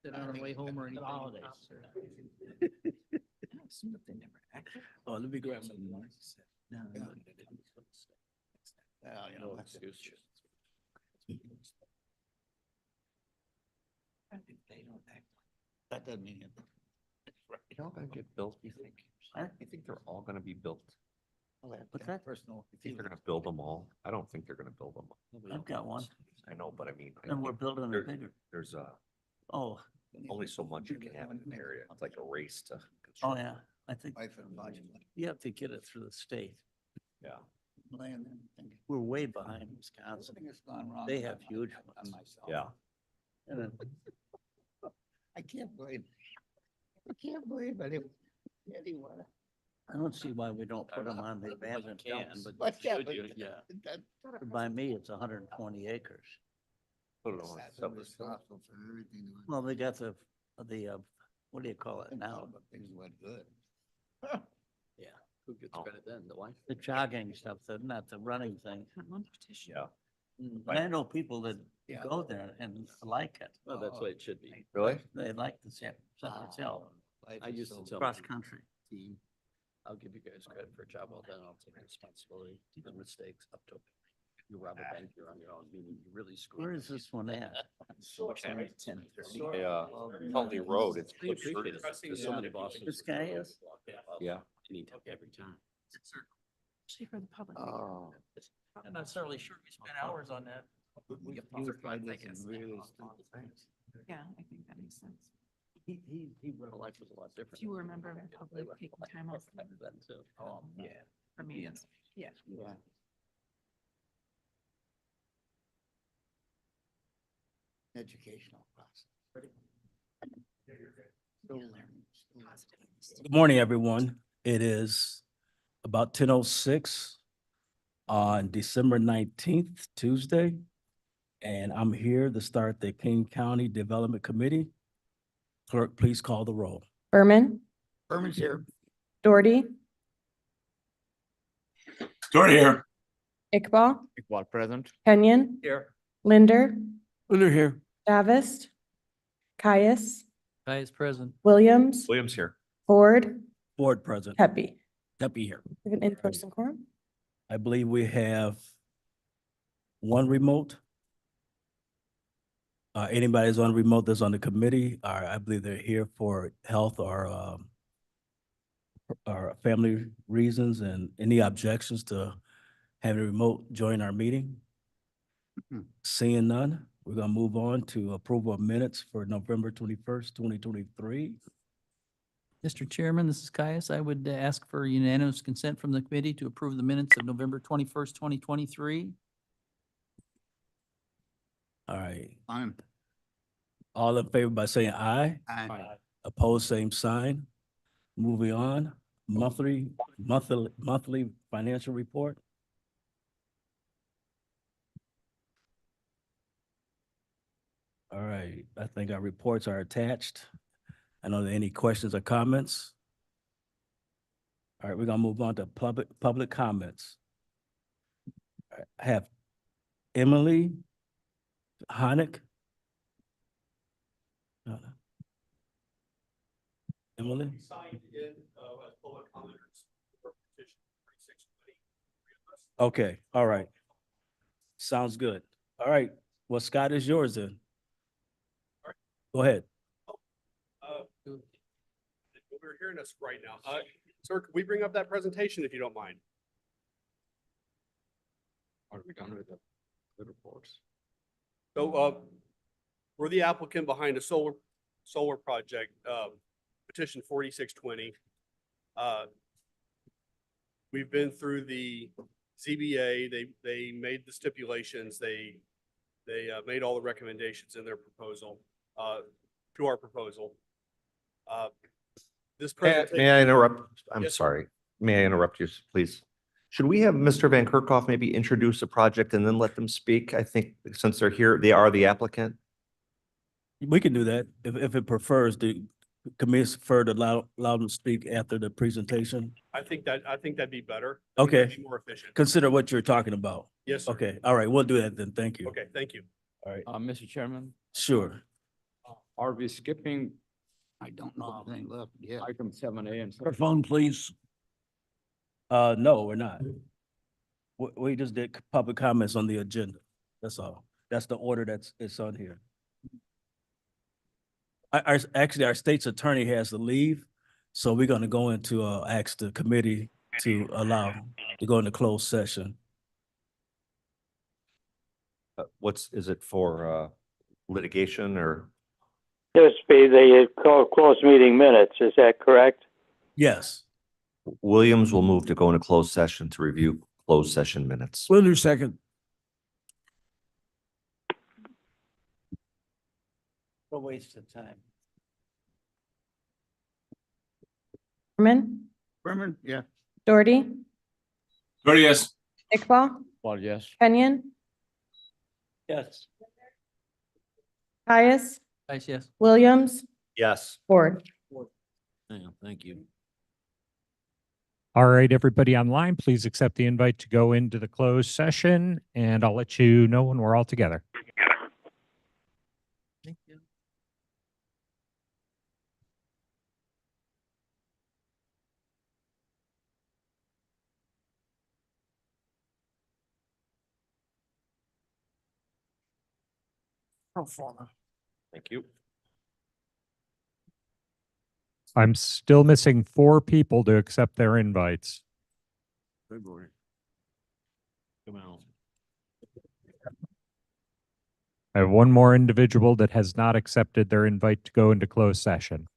Did on our way home or anything? Holidays. Oh, let me grab some. No, Yeah. no. Well, you know, that's it. That doesn't mean it. They're all gonna get built, you think? Huh? You think they're all gonna be built? What's that? Personal. You think they're gonna build them all? I don't think they're gonna build them. all. I've got one, I know, but I mean, I and we're think building there- it bigger. there's Oh, only so much you can have in an area. It's like a race to. oh, construct. yeah, I think Wife and budget. you have to get it through the state. Yeah. Land and everything. We're way behind Wisconsin. Everything has gone wrong. They have on my- huge on ones. myself. Yeah. And then I can't believe. I can't believe it. Anyway. I don't see why we don't put them on the abandoned dumps. But yeah, should but you? Yeah, that- by me, it's 120 acres. Put it on. that's Sub- responsible for everything. that went- Well, they got the, what do you call it now? But things went good. Who gets Oh. credit then? The wife? The jogging stuff, not the running thing. Yeah. But I know people that Yeah. go there and like it. Well, that's what it should be. Really? They like the San Francisco Life I is used to so tell cross people- country. team. I'll give you guys credit for a job well done. I'll take responsibility for mistakes up to. You rob a bank, you're on your own, meaning you really screwed. Where is this one at? Totally road, it's. We appreciate it. There's so many bosses. This guy is? Yeah. Anytime, every time. Especially for the public. Oh. I'm not certainly sure we spent hours on that. We tried this and really stupid things. Yeah, I think that makes sense. He Her life was a lot different. Do you remember when public taking time off Then too. Yeah. for meetings? Yeah. Yeah. Educational process. Still learning, still learning. Good morning, everyone. It is about 10:06 on December 19th, Tuesday. And I'm here to start the King County Development Committee. Clerk, please call the roll. Berman, Herman's here. Doherty, Doherty here. Iqbal, Equal present. Kenyon, Here. Linder, Under here. Davis, Caius, Guy is present. Williams, Williams here. Ford, Board President. Pepe. Deputy here. We have an in-person quorum. I believe we have one remote. Anybody's on remote that's on the committee, or I believe they're here for health or family reasons, and any objections to having a remote join our meeting? Seeing none, we're gonna move on to approval of minutes for November 21st, 2023. Mr. Chairman, this is Caius. I would ask for unanimous consent from the committee to approve the minutes of November 21st, 2023. All right, I'm. all in favor by saying aye? Opposed, same sign. Moving on, monthly financial report. All right, I think our reports are attached. I know there any questions or comments. All right, we're gonna move on to public comments. All right, I have Emily Honick. Emily? Okay, all right. Sounds good. All right, well, Scott is yours then. Go ahead. We're hearing us right now. Sir, could we bring up that presentation if you don't mind? Are we done with the reports? So, we're the applicant behind a solar project, petition 4620. We've been through the ZBA, they made the stipulations, they made all the recommendations in their proposal, to our proposal. This May presentation. I interrupt? I'm Yes, sir. sorry. May I interrupt you, please? Should we have Mr. Van Kerkhoff maybe introduce the project and then let them speak? I think since they're here, they are the applicant. We can do that if it prefers. The committee prefer to allow them to speak after the presentation. I think that'd be better. Okay. Be more efficient. Consider what you're talking about. Yes, sir. Okay, all right, we'll do that then. Thank you. Okay, thank you. All right, Mr. Chairman, sure. Are we skipping I don't know if anything left, yeah. item 7A and Microphone, please. No, we're not. We just did public comments on the agenda. That's all. That's the order it's on here. Actually, our state's attorney has to leave, so we're gonna go into, ask the committee to allow to go into closed session. Is it for litigation or? This be the closed meeting minutes, is that correct? Yes. Williams will move to go into closed session to review closed session minutes. Splinter second. A waste of time. Mormon, Berman, yeah. Doherty, Yes. Iqbal, Well, yes. Kenyon, Yes. Caius, Guys, yes. Williams, Yes. Ford. Yeah, thank you. All right, everybody online, please accept the invite to go into the closed session, and I'll let you know when we're all together. Thank you. Thank you. I'm still missing 4 people to accept their invites. February. Come on. I have one more individual that has not accepted their invite to go into closed session.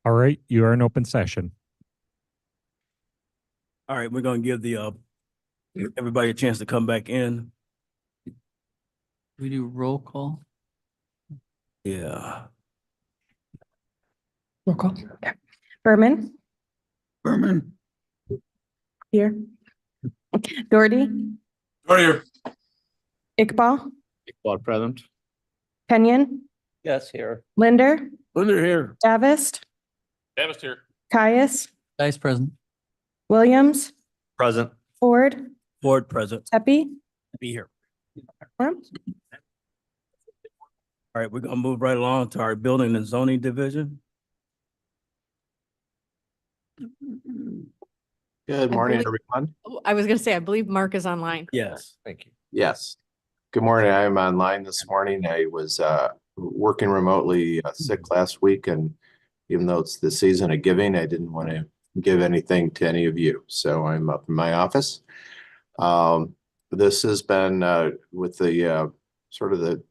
All right, you are in open session. All right, we're gonna give the everybody a chance to come back in. We do roll call. Yeah. Roll call. Berman, Berman. here. Doherty, Here. Iqbal, Iqbal present. Kenyon, Yes, here. Linder, Linder here. Davist, Davis here. Caius, Vice President. Williams, Present. Ford, Board present. Tepe. Be here. Quorum. All right, we're gonna move right along to our building and zoning division. Good I morning, believe- everyone. I was gonna say, I believe Mark is online. Yes. Thank you. Yes. Good morning. I am online this morning. I was working remotely sick last week, and even though it's the season of giving, I didn't want to give anything to any of you. So I'm up in my office. This has been with the sort of the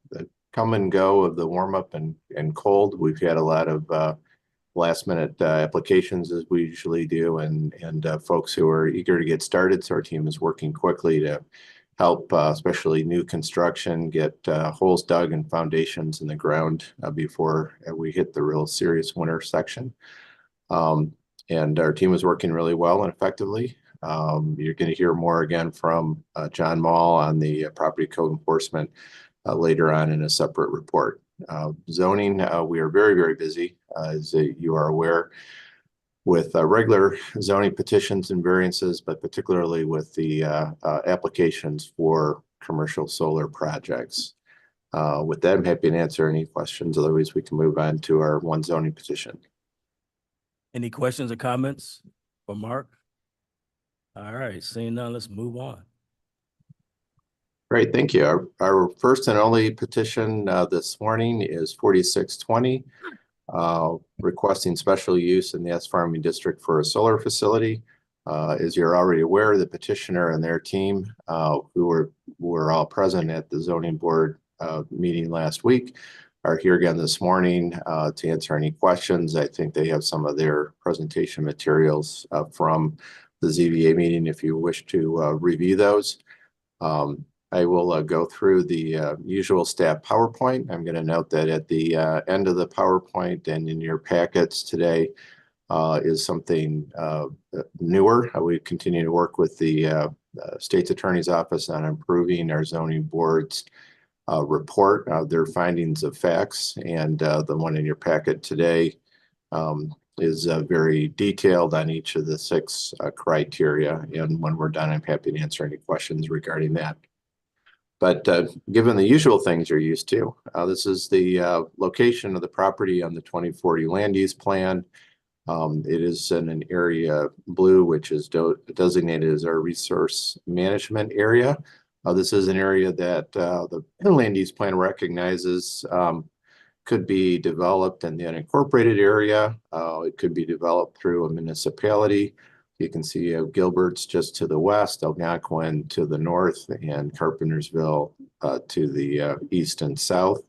come and go of the warm up and cold. We've had a lot of last minute applications, as we usually do, and folks who are eager to get started. So our team is working quickly to help, especially new construction, get holes dug and foundations in the ground before we hit the real serious winter section. And our team is working really well and effectively. You're going to hear more again from John Mall on the property code enforcement later on in a separate report. Zoning, we are very, very busy, as you are aware, with regular zoning petitions and variances, but particularly with the applications for commercial solar projects. With that, I'm happy to answer any questions. Otherwise, we can move on to our one zoning petition. Any questions or comments for Mark? All right, seeing none, let's move on. Great, thank you. Our first and only petition this morning is 4620, requesting special use in the S Farming District for a solar facility. As you're already aware, the petitioner and their team, who were all present at the zoning board meeting last week, are here again this morning to answer any questions. I think they have some of their presentation materials from the ZBA meeting if you wish to review those. I will go through the usual staff PowerPoint. I'm going to note that at the end of the PowerPoint and in your packets today is something newer. We continue to work with the State's Attorney's Office on improving our zoning board's report, their findings of facts, and the one in your packet today is very detailed on each of the 6 criteria. And when we're done, I'm happy to answer any questions regarding that. But given the usual things you're used to, this is the location of the property on the 2040 land use plan. It is in an area blue, which is designated as our resource management area. This is an area that the land use plan recognizes could be developed in the unincorporated area. It could be developed through a municipality. You can see Gilbert's just to the west, Algonquin to the north, and Carpentersville to the east and south.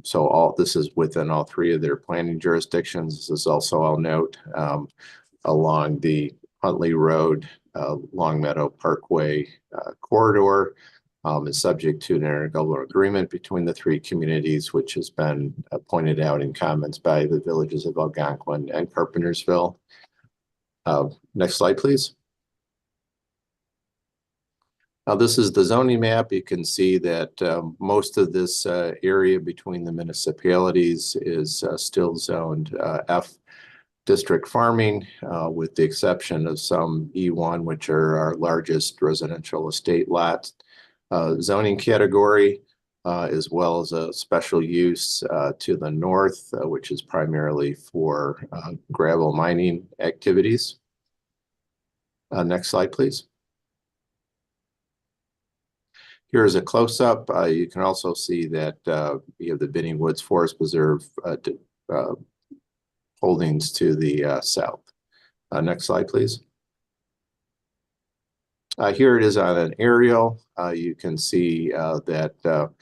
So all this is within all 3 of their planning jurisdictions. This is also, I'll note, along the Huntley Road, Longmeadow Parkway corridor, is subject to an intergovernmental agreement between the 3 communities, which has been pointed out in comments by the villages of Algonquin and Carpentersville. Next slide, please. Now, this is the zoning map. You can see that most of this area between the municipalities is still zoned F district farming, with the exception of some E1, which are our largest residential estate lots zoning category, as well as a special use to the north, which is primarily for gravel mining activities. Next slide, please. Here's a close-up. You can also see that you have the Benning Woods Forest Preserve holdings to the south. Next slide, please. Here it is on an aerial. You can see that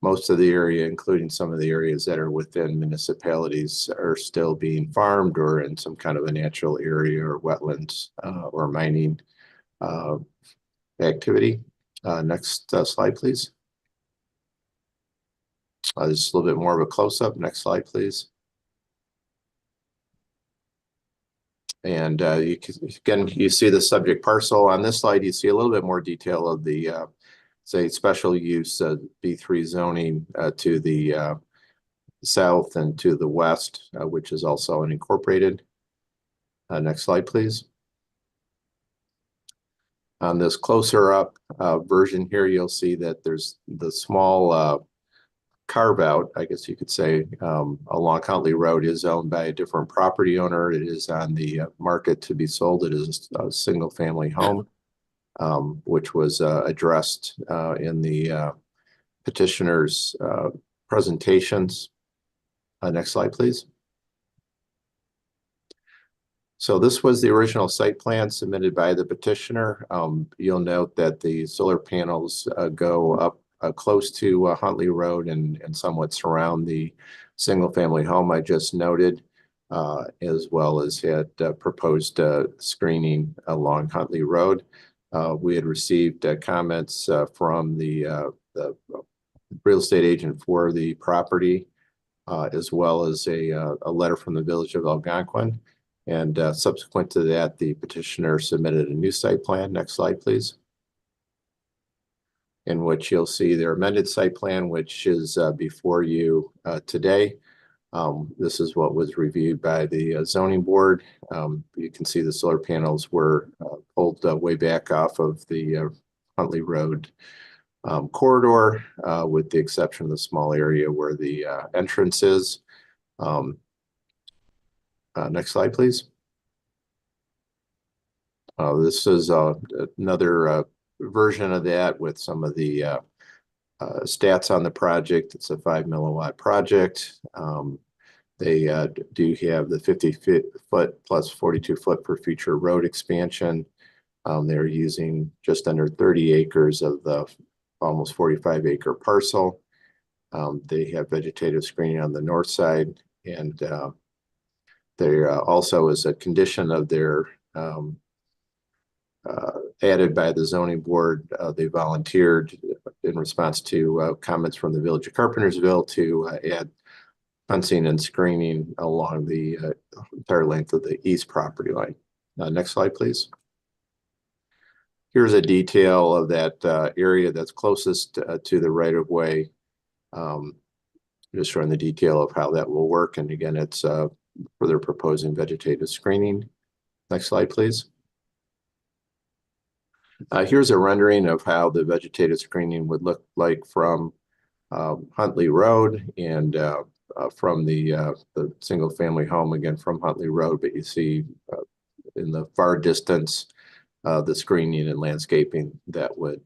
most of the area, including some of the areas that are within municipalities, are still being farmed or in some kind of a natural area or wetlands or mining activity. Next slide, please. Just a little bit more of a close-up. Next slide, please. And again, you see the subject parcel. On this slide, you see a little bit more detail of the, say, special use B3 zoning to the south and to the west, which is also unincorporated. Next slide, please. On this closer up version here, you'll see that there's the small carve out, I guess you could say, along Huntley Road is owned by a different property owner. It is on the market to be sold. It is a single family home, which was addressed in the petitioner's presentations. Next slide, please. So this was the original site plan submitted by the petitioner. You'll note that the solar panels go up close to Huntley Road and somewhat surround the single family home I just noted, as well as had proposed screening along Huntley Road. We had received comments from the real estate agent for the property, as well as a letter from the village of Algonquin. And subsequent to that, the petitioner submitted a new site plan. Next slide, please. In which you'll see their amended site plan, which is before you today. This is what was reviewed by the zoning board. You can see the solar panels were pulled way back off of the Huntley Road corridor, with the exception of the small area where the entrance is. Next slide, please. This is another version of that with some of the stats on the project. It's a 5 milliwatt project. They do have the 50 foot plus 42 foot per future road expansion. They're using just under 30 acres of the almost 45 acre parcel. They have vegetative screening on the north side, and there also is a condition of their added by the zoning board. They volunteered in response to comments from the village of Carpentersville to add fencing and screening along the entire length of the east property line. Next slide, please. Here's a detail of that area that's closest to the right of way. Just showing the detail of how that will work. And again, it's for their proposing vegetative screening. Next slide, please. Here's a rendering of how the vegetative screening would look like from Huntley Road and from the single family home, again from Huntley Road, but you see in the far distance the screening and landscaping that would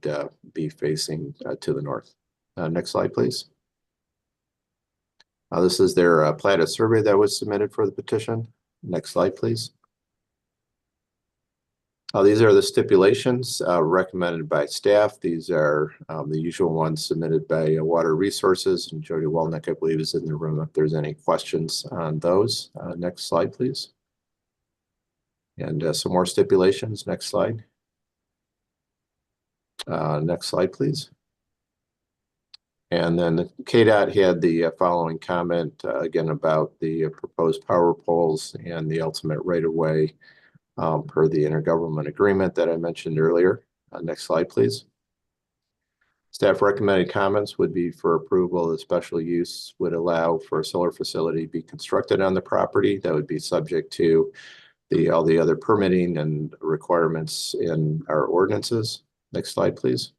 be facing to the north. Next slide, please. This is their platted survey that was submitted for the petition. Next slide, please. These are the stipulations recommended by staff. These are the usual ones submitted by Water Resources, and Jody Walnick, I believe, is in the room if there's any questions on those. Next slide, please. And some more stipulations. Next slide. Next slide, please. And then KDOT had the following comment again about the proposed power poles and the ultimate right-of-way per the intergovernment agreement that I mentioned earlier. Next slide, please. Staff recommended comments would be for approval. The special use would allow for a solar facility to be constructed on the property. That would be subject to all the other permitting and requirements in our ordinances. Next slide, please.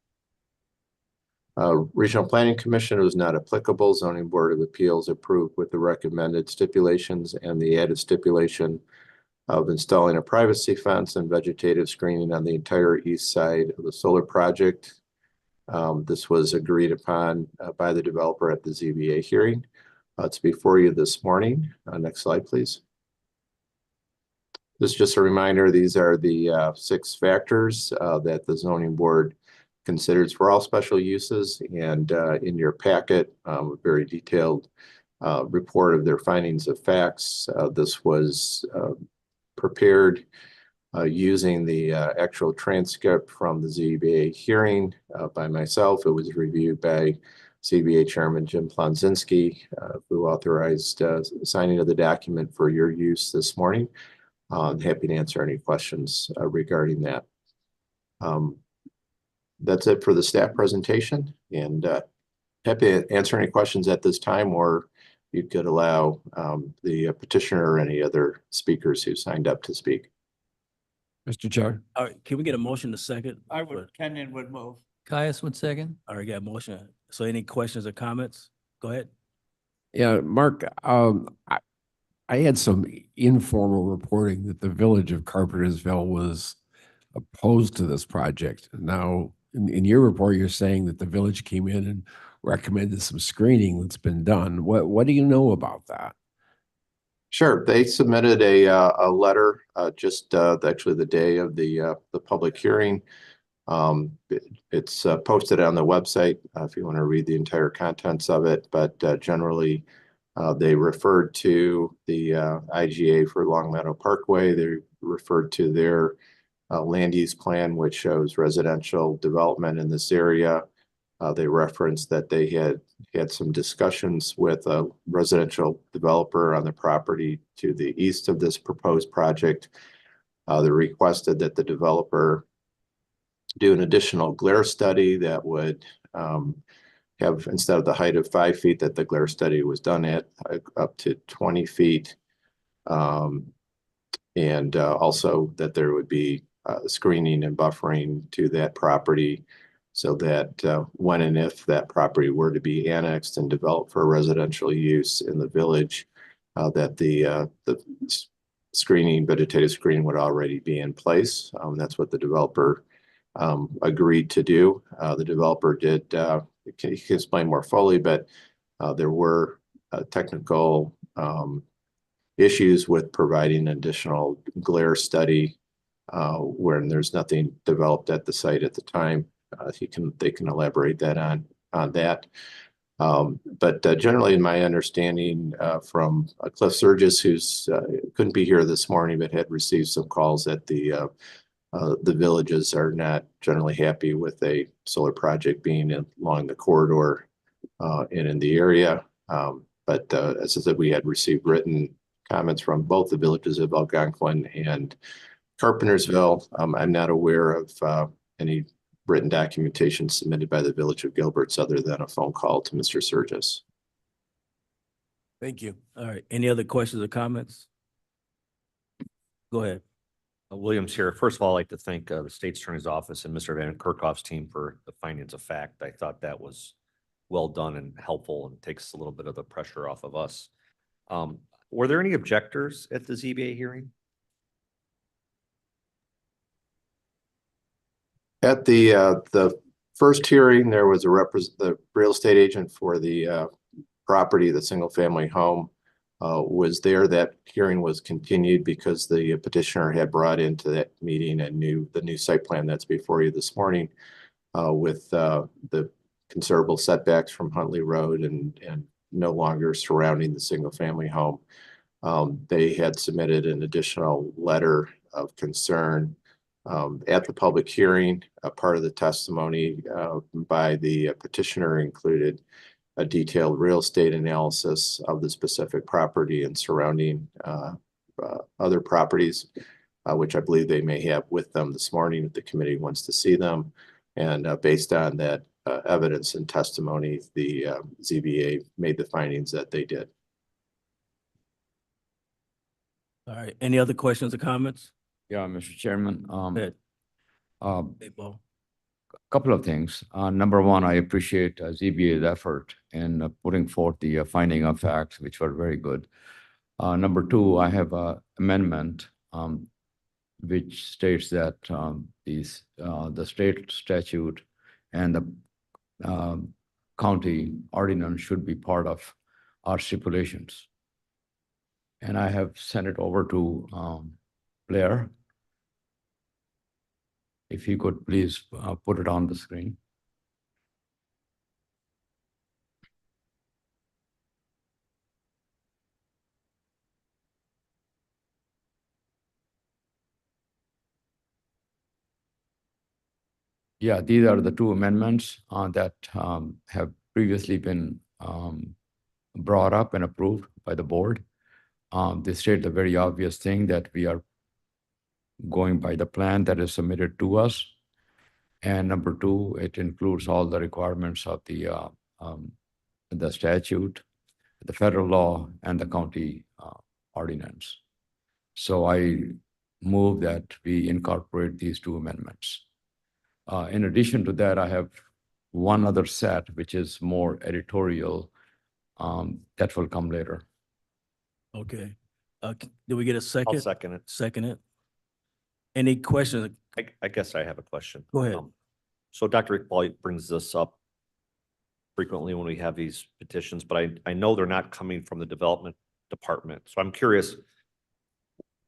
Regional Planning Commission was not applicable. Zoning Board of Appeals approved with the recommended stipulations and the added stipulation of installing a privacy fence and vegetative screening on the entire east side of the solar project. This was agreed upon by the developer at the ZBA hearing. It's before you this morning. Next slide, please. This is just a reminder, these are the 6 factors that the zoning board considered for all special uses, and in your packet, a very detailed report of their findings of facts. This was prepared using the actual transcript from the ZBA hearing by myself. It was reviewed by ZBA Chairman Jim Plonzinski, who authorized signing of the document for your use this morning. I'm happy to answer any questions regarding that. That's it for the staff presentation, and happy to answer any questions at this time, or you could allow the petitioner or any other speakers who signed up to speak. Mr. Chair. All right, can we get a motion to second? I would, Kenyon would move. Caius would second. All right, got a motion. So any questions or comments? Go ahead. Yeah, Mark, I had some informal reporting that the village of Carpentersville was opposed to this project. Now, in your report, you're saying that the village came in and recommended some screening that's been done. What do you know about that? Sure, they submitted a letter just actually the day of the public hearing. It's posted on the website if you want to read the entire contents of it, but generally they referred to the IGA for Long Meadow Parkway. They referred to their land use plan, which shows residential development in this area. They referenced that they had some discussions with a residential developer on the property to the east of this proposed project. They requested that the developer do an additional glare study that would have, instead of the height of 5 feet that the glare study was done at, up to 20 feet. And also that there would be screening and buffering to that property, so that when and if that property were to be annexed and developed for residential use in the village, that the screening, vegetative screening would already be in place. That's what the developer agreed to do. The developer did, he can explain more fully, but there were technical issues with providing additional glare study when there's nothing developed at the site at the time. They can elaborate that on that. But generally, in my understanding from Cliff Surgis, who's couldn't be here this morning, but had received some calls that the villages are not generally happy with a solar project being along the corridor and in the area. But as I said, we had received written comments from both the villages of Algonquin and Carpentersville. I'm not aware of any written documentation submitted by the village of Gilbert's other than a phone call to Mr. Surgis. Thank you. All right, any other questions or comments? Go ahead. Williams here. First of all, I'd like to thank the State's Attorney's Office and Mr. Van Kerkhoff's team for the findings of fact. I thought that was well done and helpful and takes a little bit of the pressure off of us. Were there any objectors at the ZBA hearing? At the first hearing, there was the real estate agent for the property, the single family home, was there. That hearing was continued because the petitioner had brought into that meeting the new site plan that's before you this morning with the considerable setbacks from Huntley Road and no longer surrounding the single family home. They had submitted an additional letter of concern at the public hearing. A part of the testimony by the petitioner included a detailed real estate analysis of the specific property and surrounding other properties, which I believe they may have with them this morning if the committee wants to see them. And based on that evidence and testimony, the ZBA made the findings that they did. All right, any other questions or comments? Yeah, Mr. Chairman, Go ahead. Hey, Bo. couple of things. Number one, I appreciate ZBA's effort in putting forth the finding of facts, which were very good. Number two, I have an amendment which states that the state statute and the county ordinance should be part of our stipulations. And I have sent it over to Blair. If you could please put it on the screen. Yeah, these are the two amendments that have previously been brought up and approved by the board. They state the very obvious thing that we are going by the plan that is submitted to us. And number two, it includes all the requirements of the statute, the federal law, and the county ordinance. So I move that we incorporate these two amendments. In addition to that, I have one other set, which is more editorial, that will come later. Okay. Do we get a I'll second? second it. Second it. Any questions? I guess I have a question. Go ahead. So Dr. Iqbal brings this up frequently when we have these petitions, but I know they're not coming from the development department. So I'm curious,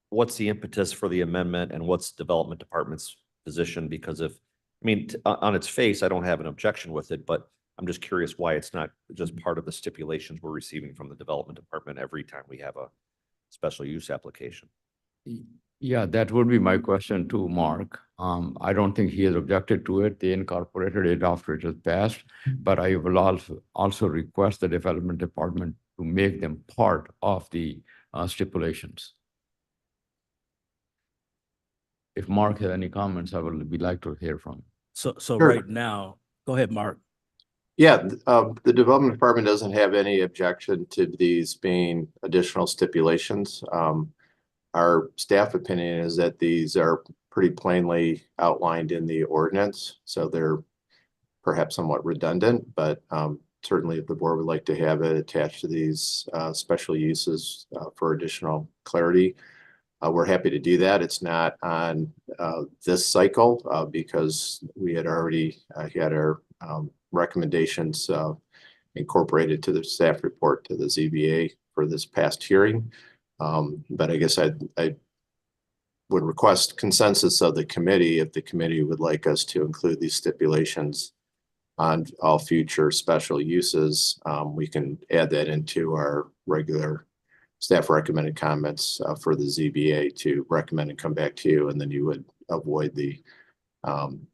what's the impetus for the amendment and what's the development department's position? Because on its face, I don't have an objection with it, but I'm just curious why it's not just part of the stipulations we're receiving from the development department every time we have a special use application. Yeah, that would be my question too, Mark. I don't think he has objected to it. They incorporated it after it was passed, but I will also request the development department to make them part of the stipulations. If Mark has any comments, I would be like to hear from him. So Sure. right now, go ahead, Mark. Yeah, the development department doesn't have any objection to these being additional stipulations. Our staff opinion is that these are pretty plainly outlined in the ordinance, so they're perhaps somewhat redundant, but certainly if the board would like to have it attached to these special uses for additional clarity, we're happy to do that. It's not on this cycle because we had already had our recommendations incorporated to the staff report to the ZBA for this past hearing. But I guess I would request consensus of the committee if the committee would like us to include these stipulations on all future special uses. We can add that into our regular staff recommended comments for the ZBA to recommend and come back to you, and then you would avoid the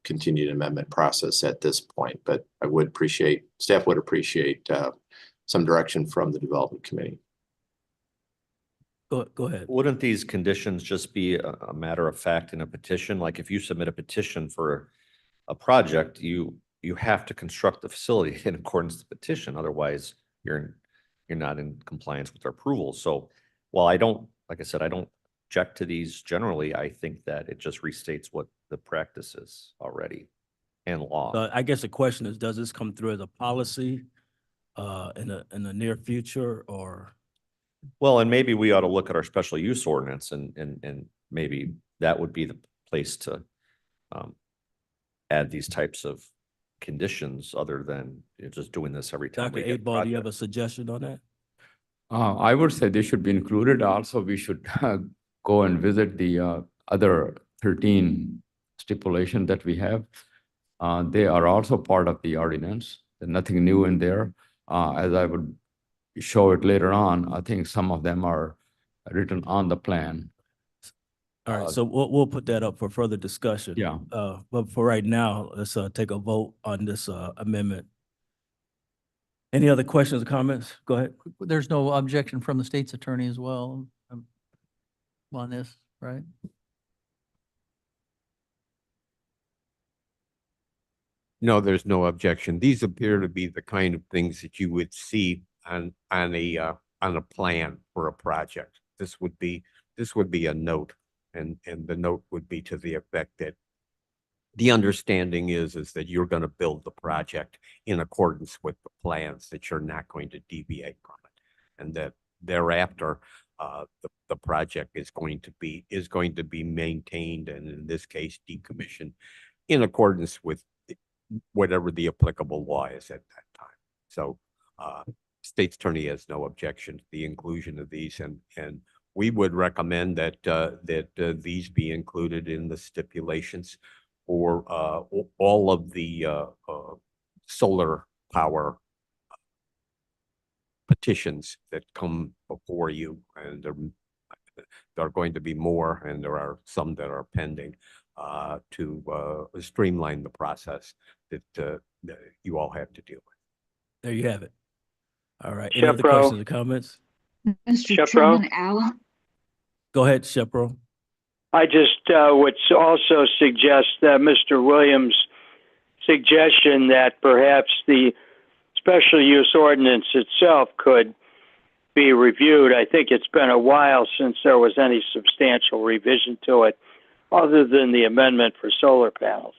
continued amendment process at this point. But I would appreciate, staff would appreciate some direction from the development committee. Go ahead. Wouldn't these conditions just be a matter of fact in a petition? Like if you submit a petition for a project, you have to construct the facility in accordance with the petition. Otherwise, you're not in compliance with their approval. So while I don't, like I said, I don't object to these generally, I think that it just restates what the practice is already and law. I guess the question is, does this come through as a policy in the near future, or? Well, and maybe we ought to look at our special use ordinance and maybe that would be the place to add these types of conditions other than just doing this every time. Dr. Iqbal, do you have a suggestion on that? I would say they should be included. Also, we should go and visit the other 13 stipulations that we have. They are also part of the ordinance. There's nothing new in there. As I would show it later on, I think some of them are written on the plan. All right, so we'll put that up for further discussion. Yeah. But for right now, let's take a vote on this amendment. Any other questions or comments? Go ahead. There's no objection from the state's attorney as well on this, right? No, there's no objection. These appear to be the kind of things that you would see on a plan for a project. This would be a note, and the note would be to the effect that the understanding is that you're going to build the project in accordance with the plans, that you're not going to deviate from it, and that thereafter the project is going to be maintained, and in this case decommissioned in accordance with whatever the applicable law is at that time. So state's attorney has no objection to the inclusion of these, and we would recommend that these be included in the stipulations. for all of the solar power petitions that come before you, and there are going to be more, and there are some that are pending to streamline the process that you all have to deal with. There you have it. All right. Any other Shepro. questions or comments? Mr. Shepro? Chairman, Alan, Go ahead, Shepro. I just would also suggest that Mr. Williams' suggestion that perhaps the special use ordinance itself could be reviewed. I think it's been a while since there was any substantial revision to it, other than the amendment for solar panels.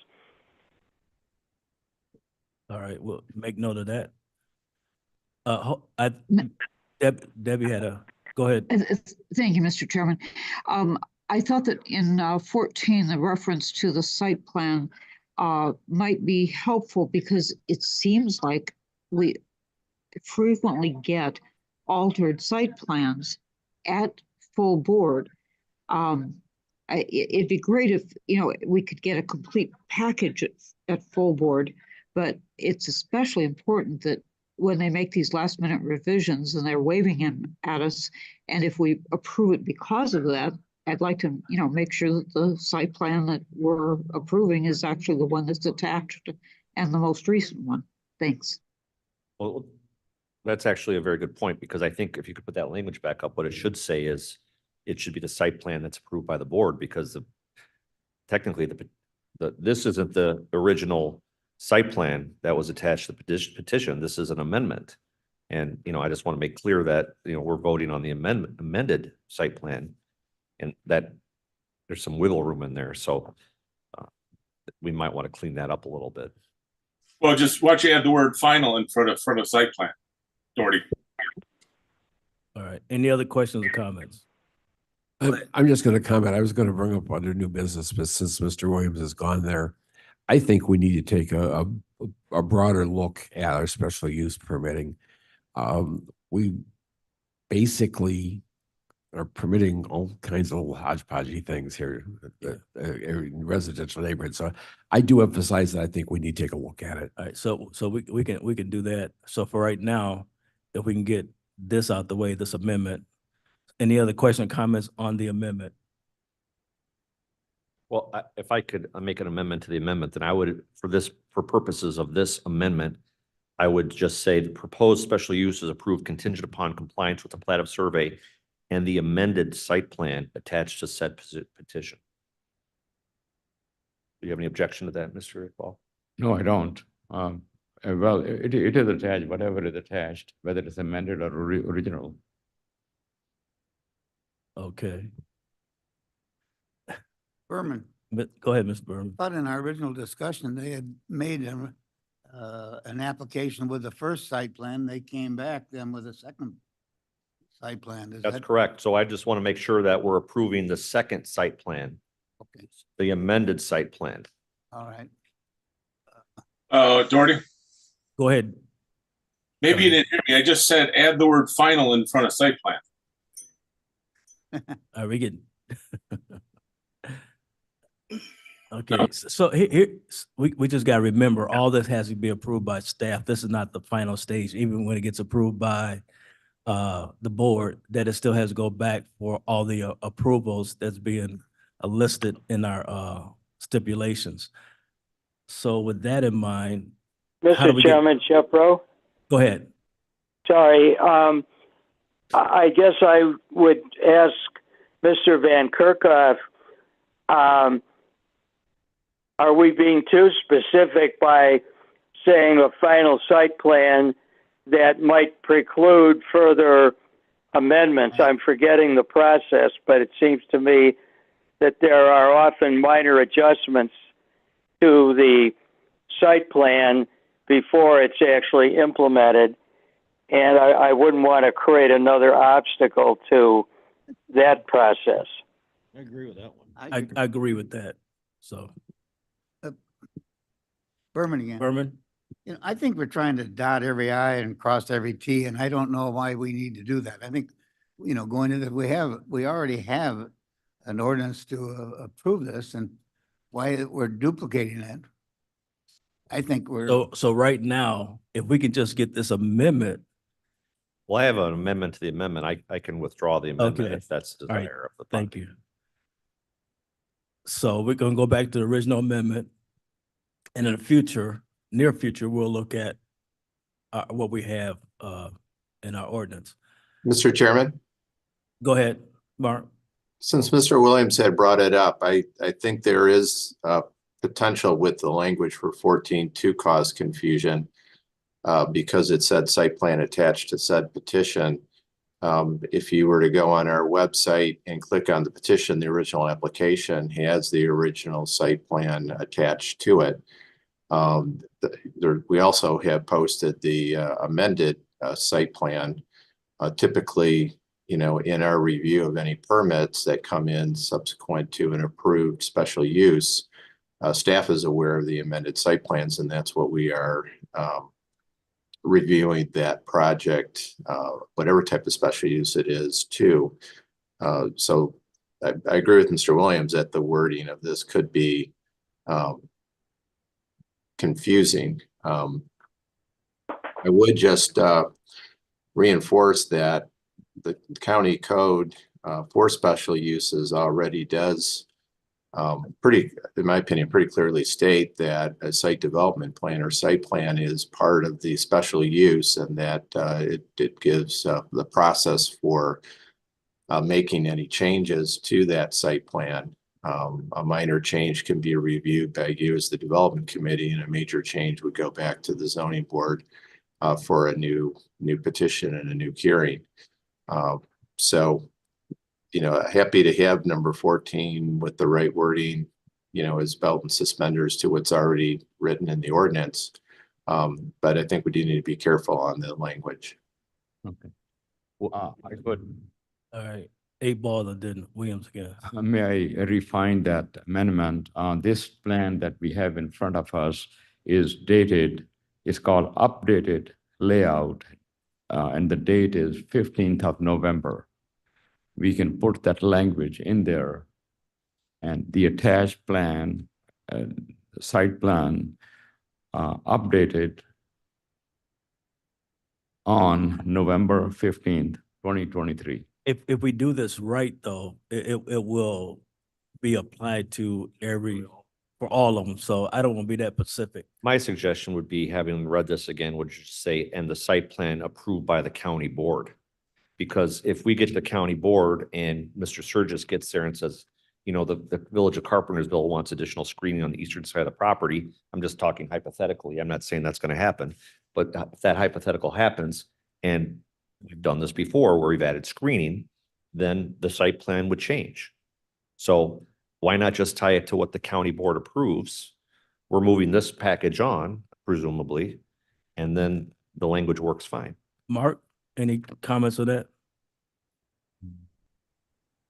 All right, we'll make note of that. M- Debbie had go ahead. thank you, Mr. Chairman. I thought that in 14, the reference to the site plan might be helpful because it seems like we frequently get altered site plans at full board. It'd be great if, we could get a complete package at full board, but it's especially important that when they make these last minute revisions and they're waving them at us, and if we approve it because of that, I'd like to, make sure that the site plan that we're approving is actually the one that's attached and the most recent one. Thanks. Well, that's actually a very good point, because I think if you could put that language back up, what it should say is it should be the site plan that's approved by the board, because technically this isn't the original site plan that was attached to the petition. This is an amendment. And, I just want to make clear that, we're voting on the amended site plan, and that there's some wiggle room in there. So we might want to clean that up a little bit. Well, just watch you add the word final in front of site plan, Doherty. All right. Any other questions or comments? I'm just going to comment. I was going to bring up under new business, but since Mr. Williams has gone there, I think we need to take a broader look at our special use permitting. We basically are permitting all kinds of little hodgepodgey things here in residential neighborhoods. So I do emphasize that I think we need to take a look at it. All right, so we can do that. So for right now, if we can get this out the way, this amendment. Any other question or comments on the amendment? Well, if I could make an amendment to the amendment, then I would, for purposes of this amendment, I would just say the proposed special use is approved contingent upon compliance with the plat of survey and the amended site plan attached to said petition. Do you have any objection to that, Mr. Iqbal? No, I don't. Well, it is attached, whatever is attached, whether it's amended or original. Okay, Berman, but go ahead, Mr. Berman. thought in our original discussion, they had made an application with the first site plan. They came back then with a second site plan. Is That's that correct. So I just want to make sure that we're approving the second site plan, okay? the amended site plan. All right. Doherty, Go ahead. maybe you didn't hear me. I just said add the word final in front of site plan. Are we getting? Okay, so here, we just gotta remember, all this has to be approved by staff. This is not the final stage, even when it gets approved by the board, that it still has to go back for all the approvals that's being listed in our stipulations. So with that in mind, how do Mr. we get- Chairman, Shepro? go ahead. Sorry, I guess I would ask Mr. Van Kerkhoff, are we being too specific by saying a final site plan that might preclude further amendments? I'm forgetting the process, but it seems to me that there are often minor adjustments to the site plan before it's actually implemented. And I wouldn't want to create another obstacle to that process. I agree with that one. I agree with that. So, Berman again. Berman? I think we're trying to dot every I and cross every T, and I don't know why we need to do that. I think, going into, we already have an ordinance to approve this, and why we're duplicating that. I think we're, So right now, if we can just get this amendment, Well, I have an amendment to the amendment. I can withdraw the amendment Okay. if that's the All right. desire of the thank body. you. So we're gonna go back to the original amendment. And in the future, near future, we'll look at what we have in our ordinance. Mr. Chairman, Go ahead, Mark. since Mr. Williams had brought it up, I think there is potential with the language for 14 to cause confusion because it said site plan attached to said petition. If you were to go on our website and click on the petition, the original application has the original site plan attached to it. We also have posted the amended site plan. Typically, you know, in our review of any permits that come in subsequent to an approved special use, staff is aware of the amended site plans, and that's what we are reviewing that project, whatever type of special use it is too. So I agree with Mr. Williams that the wording of this could be confusing. I would just reinforce that the county code for special uses already does in my opinion, pretty clearly state that a site development plan or site plan is part of the special use, and that it gives the process for making any changes to that site plan. A minor change can be reviewed by you as the development committee, and a major change would go back to the zoning board for a new petition and a new hearing. So, you know, happy to have number 14 with the right wording, you know, as belt and suspenders to what's already written in the ordinance. But I think we do need to be careful on the language. Okay. Well, I could, All right, 8 Ball and then Williams again. may I refine that amendment? This plan that we have in front of us is dated, it's called updated layout, and the date is 15th of November. We can put that language in there, and the attached plan, site plan, updated on November 15th, 2023. If we do this right, though, it will be applied to for all of them. So I don't want to be that specific. My suggestion would be, having read this again, would just say, and the site plan approved by the county board. Because if we get to the county board and Mr. Surgis gets there and says, you know, the Village of Carpentersville wants additional screening on the eastern side of the property, I'm just talking hypothetically. I'm not saying that's going to happen. But if that hypothetical happens, and we've done this before where we've added screening, then the site plan would change. So why not just tie it to what the county board approves? We're moving this package on, presumably, and then the language works fine. Mark, any comments on that?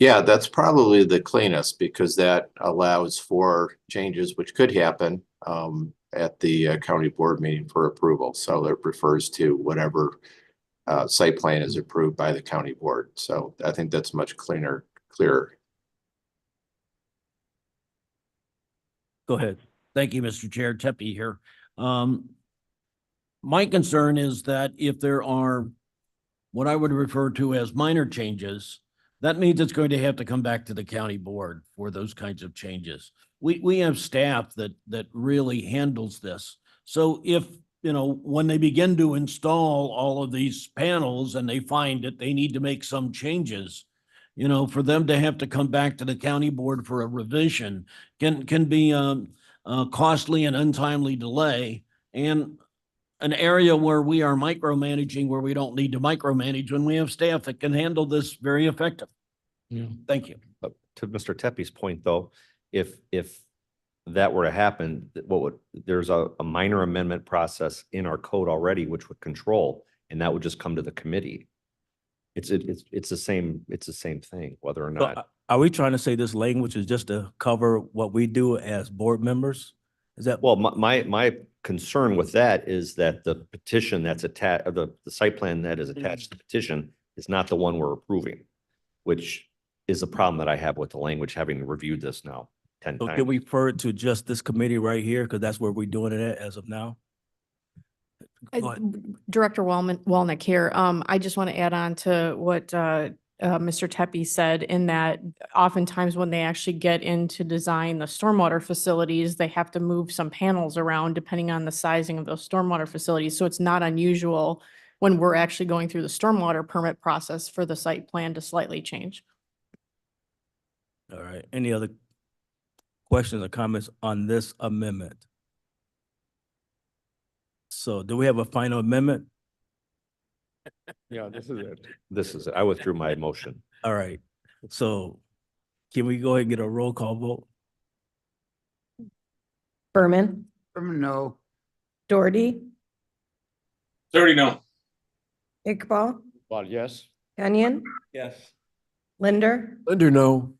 Yeah, that's probably the cleanest because that allows for changes which could happen at the county board meeting for approval. So it refers to whatever site plan is approved by the county board. So I think that's much clearer. Go ahead. Thank you, Mr. Chair. Tepe here. My concern is that if there are what I would refer to as minor changes, that means it's going to have to come back to the county board for those kinds of changes. We have staff that really handles this. So if, you know, when they begin to install all of these panels and they find that they need to make some changes, you know, for them to have to come back to the county board for a revision can be costly and untimely delay, and an area where we are micromanaging where we don't need to micromanage when we have staff that can handle this very effectively. Yeah. Thank you. But to Mr. Tepe's point, though, if that were to happen, there's a minor amendment process in our code already, which would control, and that would just come to the committee. It's the same thing, whether or So, not. are we trying to say this language is just to cover what we do as board members? Is that? Well, my concern with that is that the petition that's attached, the site plan that is attached to the petition is not the one we're approving, which is a problem that I have with the language, having reviewed this now 10 So can times. we refer it to just this committee right here? Because that's where we're doing it at as of now. Go ahead. Director Walnick here. I just want to add on to what Mr. Tepe said in that oftentimes when they actually get into design the stormwater facilities, they have to move some panels around depending on the sizing of those stormwater facilities. So it's not unusual when we're actually going through the stormwater permit process for the site plan to slightly change. All right. Any other questions or comments on this amendment? So do we have a final amendment? Yeah, this is it. This is it. I withdrew my motion. All right. So can we go ahead and get a roll call vote? Berman, No. Doherty, 30 no. Iqbal, Well, yes. Kenyon, Yes. Linder, Linder, no.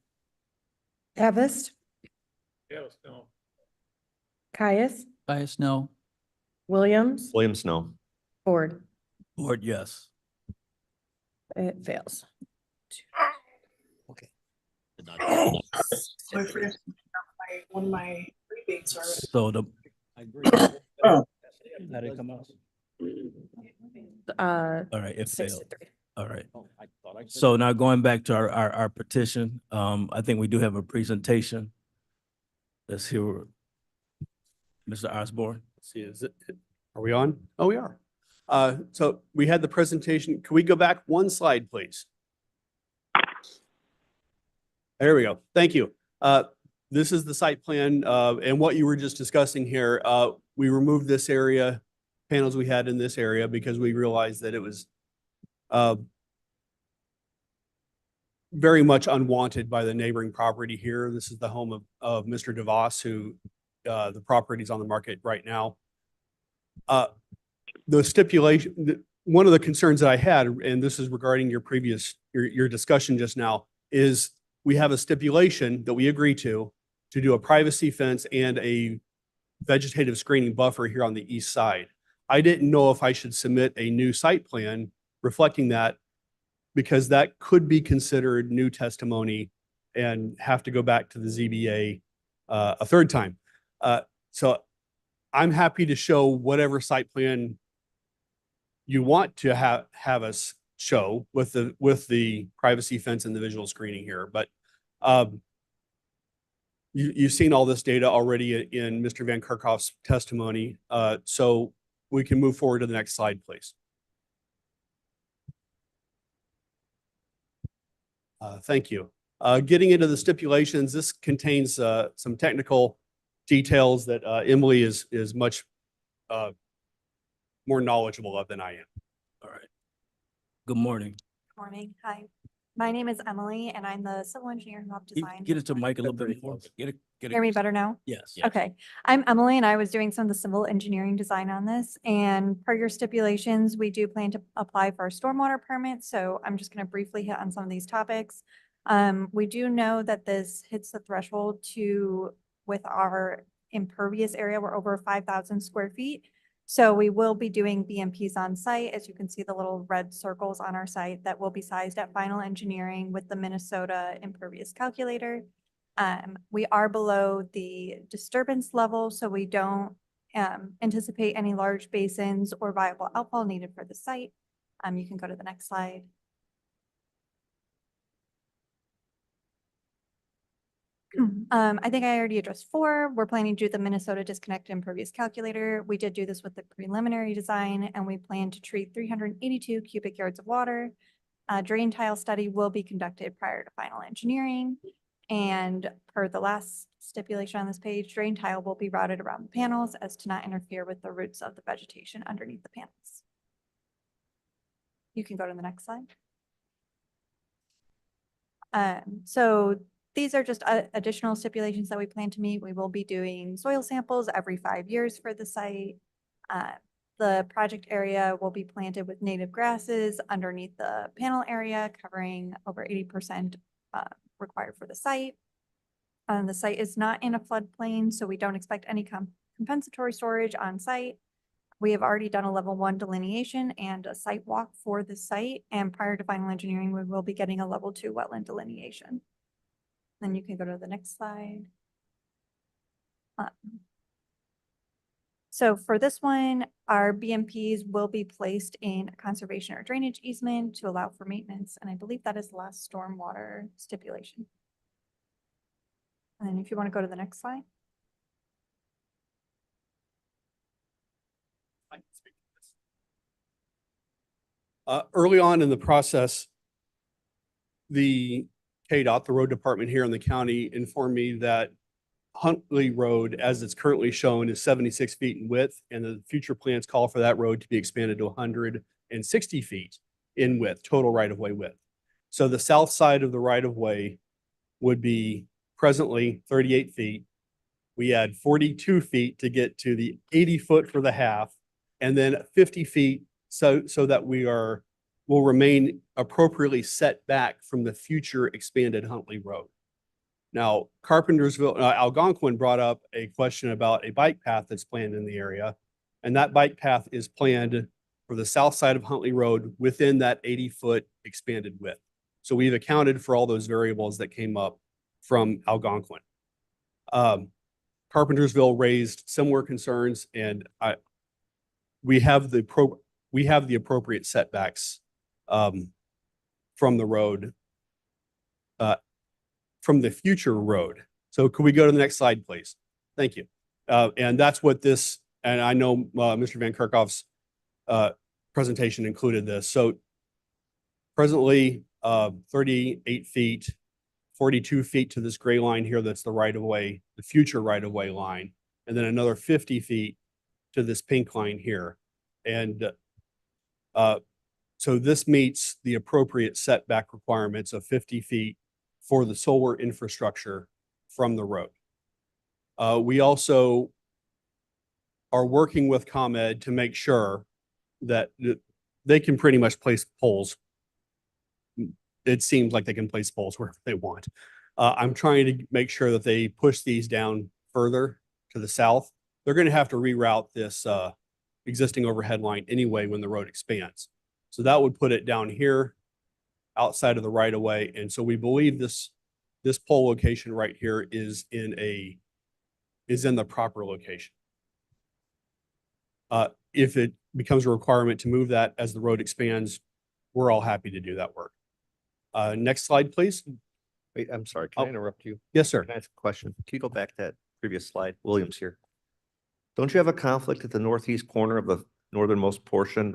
Havist, Yes, no. Caius, Caius, no. Williams, Williams, no. Ford. Board, yes. It fails. One of my rebates are. So the. I agree. Oh. How did it come out? All right, it 6 failed. to 3. All right. So now going back to our petition, I think we do have a presentation. Let's hear Mr. Osborne. Let's see, are we on? Oh, we are. So we had the presentation. Can we go back one slide, please? There we go. Thank you. This is the site plan, and what you were just discussing here. We removed this area, panels we had in this area because we realized that it was very much unwanted by the neighboring property here. This is the home of Mr. DeVos, who the property is on the market right now. The stipulation, one of the concerns that I had, and this is regarding your previous, your discussion just now, is we have a stipulation that we agree to do a privacy fence and a vegetative screening buffer here on the east side. I didn't know if I should submit a new site plan reflecting that, because that could be considered new testimony and have to go back to the ZBA a third time. So I'm happy to show whatever site plan you want to have us show with the privacy fence and the visual screening here. But you've seen all this data already in Mr. Van Kerkhoff's testimony. So we can move forward to the next slide, please. Thank you. Getting into the stipulations, this contains some technical details that Emily is much more knowledgeable of than I am. All right. Good morning. Morning. Hi. My name is Emily and I'm the civil engineer who helped design. Get it to Mike a little bit more. Get it. Hear me better now? Yes. Okay. I'm Emily and I was doing some of the civil engineering design on this, and per your stipulations, we do plan to apply for a stormwater permit. So I'm just going to briefly hit on some of these topics. We do know that this hits the threshold with our impervious area. We're over 5,000 square feet. So we will be doing BMPs on site. As you can see, the little red circles on our site that will be sized at final engineering with the Minnesota impervious calculator. We are below the disturbance level, so we don't anticipate any large basins or viable outfall needed for the site. You can go to the next slide. I think I already addressed 4. We're planning to do the Minnesota disconnect impervious calculator. We did do this with the preliminary design, and we plan to treat 382 cubic yards of water. A drain tile study will be conducted prior to final engineering. And per the last stipulation on this page, drain tile will be routed around the panels as to not interfere with the roots of the vegetation underneath the panels. You can go to the next slide. So these are just additional stipulations that we plan to meet. We will be doing soil samples every 5 years for the site. The project area will be planted with native grasses underneath the panel area, covering over 80% required for the site. The site is not in a floodplain, so we don't expect any compensatory storage on site. We have already done a level 1 delineation and a site walk for the site, and prior to final engineering, we will be getting a level 2 wetland delineation. Then you can go to the next slide. So for this one, our BMPs will be placed in a conservation or drainage easement to allow for maintenance. And I believe that is the last stormwater stipulation. And then if you want to go to the next slide. Early on in the process, the KDOT, the road department here in the county, informed me that Huntley Road, as it's currently shown, is 76 feet in width, and the future plans call for that road to be expanded to 160 feet in width, total right-of-way width. So the south side of the right-of-way would be presently 38 feet. We add 42 feet to get to the 80 foot for the half, and then 50 feet so that will remain appropriately set back from the future expanded Huntley Road. Now, Carpentersville, Algonquin brought up a question about a bike path that's planned in the area, and that bike path is planned for the south side of Huntley Road within that 80-foot expanded width. So we've accounted for all those variables that came up from Algonquin. Carpentersville raised similar concerns, and we have the appropriate setbacks from the road, from the future road. So could we go to the next slide, please? Thank you. And that's what this, and I know Mr. Van Kerkhoff's presentation included this. So presently 38 feet, 42 feet to this gray line here, that's the right-of-way, the future right-of-way line, and then another 50 feet to this pink line here. And so this meets the appropriate setback requirements of 50 feet for the solar infrastructure from the road. We also are working with ComEd to make sure that they can pretty much place poles. It seems like they can place poles wherever they want. I'm trying to make sure that they push these down further to the south. They're going to have to reroute this existing overhead line anyway when the road expands. So that would put it down here outside of the right of way. And so we believe this pole location right here is in the proper location. If it becomes a requirement to move that as the road expands, we're all happy to do that work. Next slide, please. Wait, I'm sorry. Can I interrupt you? Yes, sir. Can I ask a question? Can you go back to that previous slide? Williams here. Don't you have a conflict at the northeast corner of the northernmost portion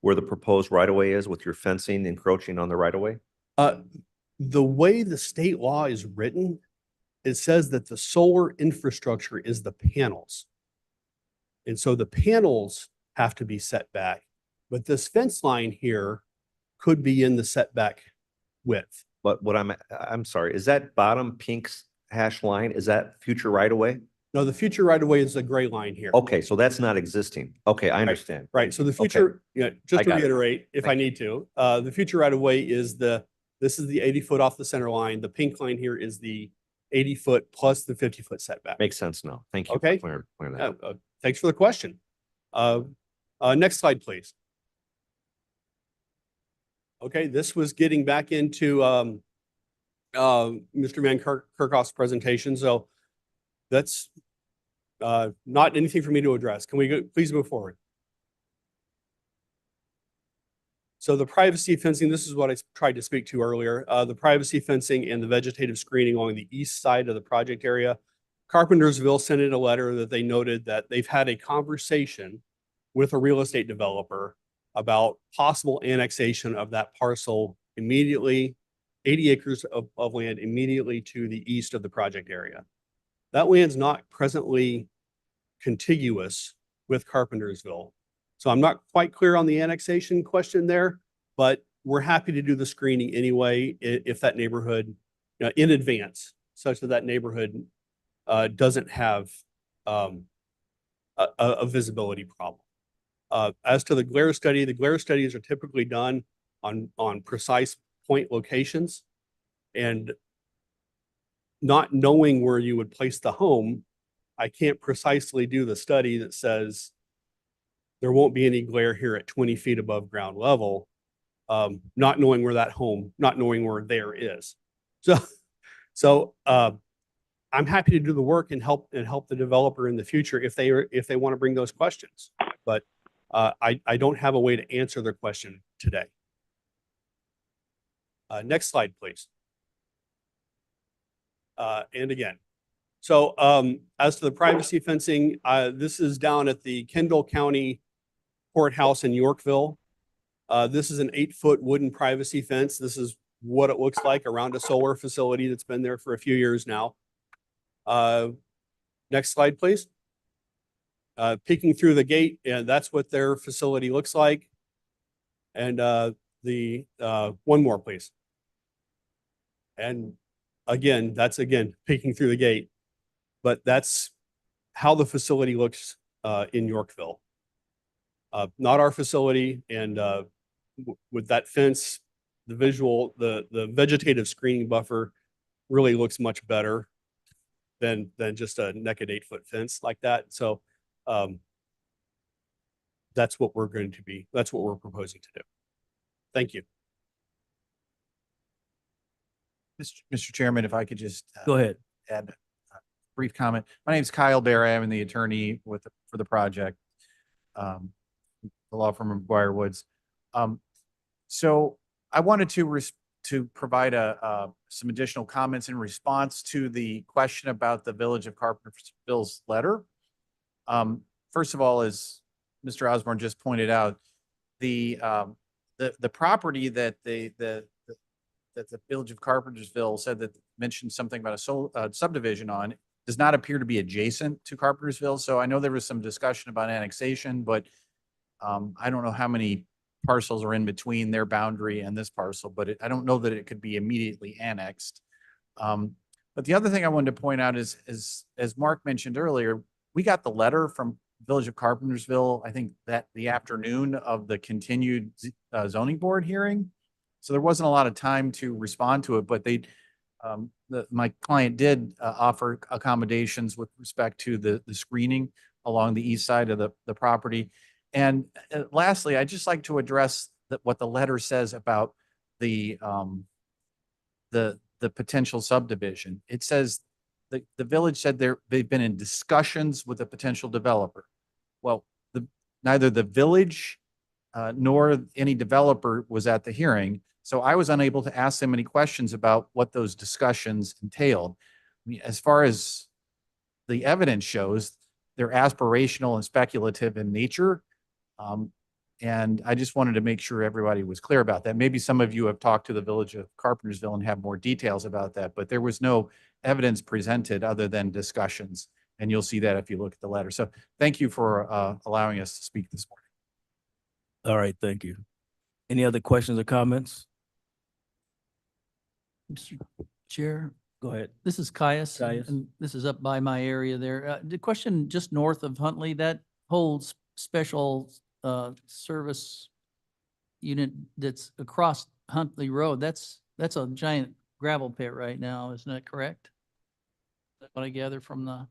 where the proposed right-of-way is with your fencing encroaching on the right-of-way? The way the state law is written, it says that the solar infrastructure is the panels. And so the panels have to be set back, but this fence line here could be in the setback width. But what I'm sorry, is that bottom pink hash line, is that future right-of-way? No, the future right-of-way is the gray line here. Okay, so that's not existing. Okay, I understand. Right, so the future, just I to got it. reiterate, if I need to, the future right-of-way is this is the 80 foot off the center line. The pink line here is the 80 foot plus the 50 foot setback. Makes sense now. Thank you. for Okay. clearing that. Thanks for the question. Next slide, please. Okay, this was getting back into Mr. Van Kerkhoff's presentation. So that's not anything for me to address. Can we please move forward? So the privacy fencing, this is what I tried to speak to earlier. The privacy fencing and the vegetative screening along the east side of the project area. Carpentersville sent in a letter that they noted that they've had a conversation with a real estate developer about possible annexation of that parcel immediately, 80 acres of land immediately to the east of the project area. That land's not presently contiguous with Carpentersville. So I'm not quite clear on the annexation question there, but we're happy to do the screening anyway if that neighborhood, in advance, such that neighborhood doesn't have a visibility problem. As to the glare studies are typically done on precise point locations, and not knowing where you would place the home, I can't precisely do the study that says there won't be any glare here at 20 feet above ground level, not knowing where that home, not knowing where there is. So I'm happy to do the work and help the developer in the future if they want to bring those questions. But I don't have a way to answer their question today. Next slide, please. And again, so as to the privacy fencing, this is down at the Kendall County Courthouse in Yorkville. This is an 8-foot wooden privacy fence. This is what it looks like around a solar facility that's been there for a few years now. Next slide, please. Peeking through the gate, and that's what their facility looks like. And one more, please. And again, that's peeking through the gate, but that's how the facility looks in Yorkville. Not our facility, and with that fence, the visual, the vegetative screening buffer really looks much better than just a naked 8-foot fence like that. So that's what we're proposing to do. Thank you. Mr. Chairman, if I could just Go ahead. add a brief comment. My name is Kyle Barry. I'm the attorney for the project, the law firm of McGuire Woods. So I wanted to provide some additional comments in response to the question about the Village of Carpentersville's letter. First of all, as Mr. Osborne just pointed out, the property that the Village of Carpentersville said that mentioned something about a subdivision on does not appear to be adjacent to Carpentersville. So I know there was some discussion about annexation, but I don't know how many parcels are in between their boundary and this parcel, but I don't know that it could be immediately annexed. But the other thing I wanted to point out is, as Mark mentioned earlier, we got the letter from Village of Carpentersville, I think that the afternoon of the continued zoning board hearing. So there wasn't a lot of time to respond to it, but my client did offer accommodations with respect to the screening along the east side of the property. And lastly, I'd just like to address what the letter says about the potential subdivision. It says the village said they've been in discussions with a potential developer. Well, neither the village nor any developer was at the hearing. So I was unable to ask them any questions about what those discussions entailed. I mean, as far as the evidence shows, they're aspirational and speculative in nature. And I just wanted to make sure everybody was clear about that. Maybe some of you have talked to the Village of Carpentersville and have more details about that, but there was no evidence presented other than discussions. And you'll see that if you look at the letter. So thank you for allowing us to speak this morning. All right, thank you. Any other questions or comments? Mr. Chair, Go ahead. this is Caius, Caius. and this is up by my area there. The question just north of Huntley, that whole special service unit that's across Huntley Road, that's a giant gravel pit right now, isn't that correct? That's what I gather from the.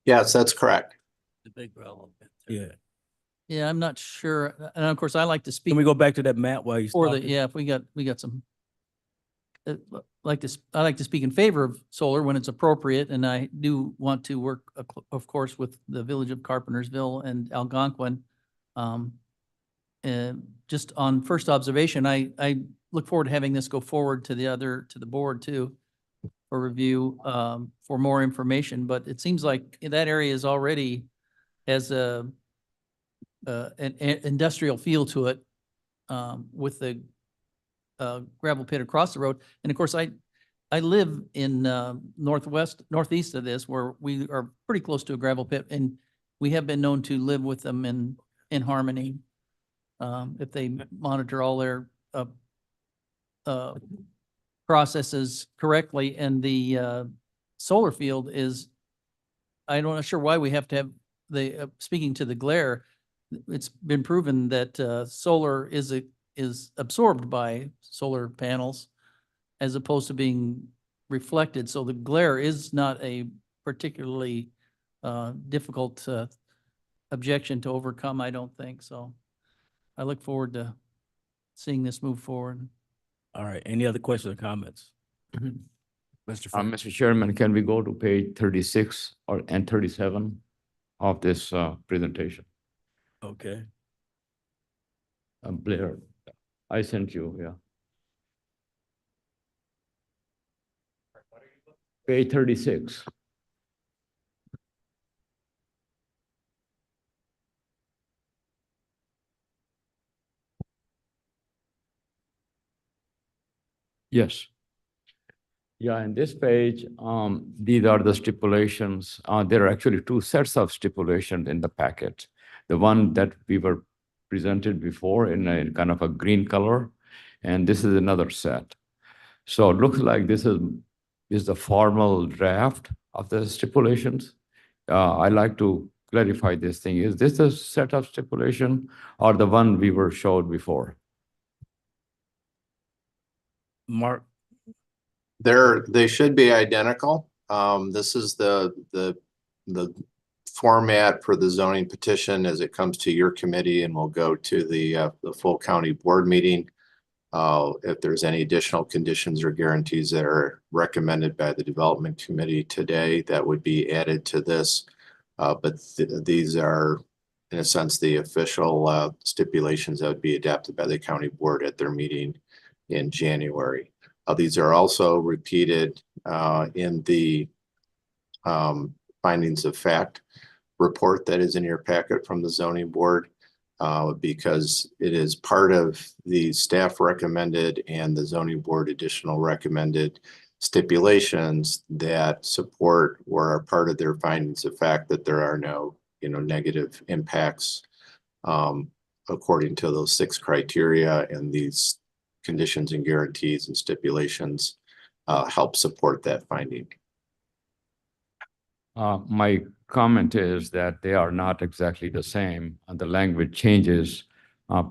Yes, that's correct. The big gravel pit. Yeah. Yeah, I'm not sure. And of course, I like to speak. Can we go back to that map while he's talking? Yeah, if we got some. I like to speak in favor of solar when it's appropriate, and I do want to work, of course, with the Village of Carpentersville and Algonquin. And just on first observation, I look forward to having this go forward to the board too, for review, for more information. But it seems like that area is already has an industrial feel to it, with the gravel pit across the road. And of course, I live in northeast of this, where we are pretty close to a gravel pit, and we have been known to live with them in harmony, if they monitor all their processes correctly. And the solar field is, I'm not sure why we have to have speaking to the glare, it's been proven that solar is absorbed by solar panels as opposed to being reflected. So the glare is not a particularly difficult objection to overcome, I don't think. So I look forward to seeing this move forward. All right. Any other questions or comments? Mr. Chairman, can we go to page 36 and 37 of this presentation? Okay. Blair, I sent you, yeah. Page 36. Yes. Yeah, in this page, these are the stipulations. There are actually two sets of stipulations in the packet. The one that we were presented before in a kind of a green color, and this is another set. So it looks like this is the formal draft of the stipulations. I like to clarify this thing. Is this a set of stipulation or the one we were showed before? Mark, They should be identical. This is the format for the zoning petition as it comes to your committee and will go to the full county board meeting. If there's any additional conditions or guarantees that are recommended by the development committee today, that would be added to this. But these are, in a sense, the official stipulations that would be adopted by the county board at their meeting in January. These are also repeated in the findings of fact report that is in your packet from the zoning board, because it is part of the staff recommended and the zoning board additional recommended stipulations that support or are part of their findings of fact that there are no, negative impacts according to those 6 criteria, and these conditions and guarantees and stipulations help support that finding. My comment is that they are not exactly the same, and the language changes,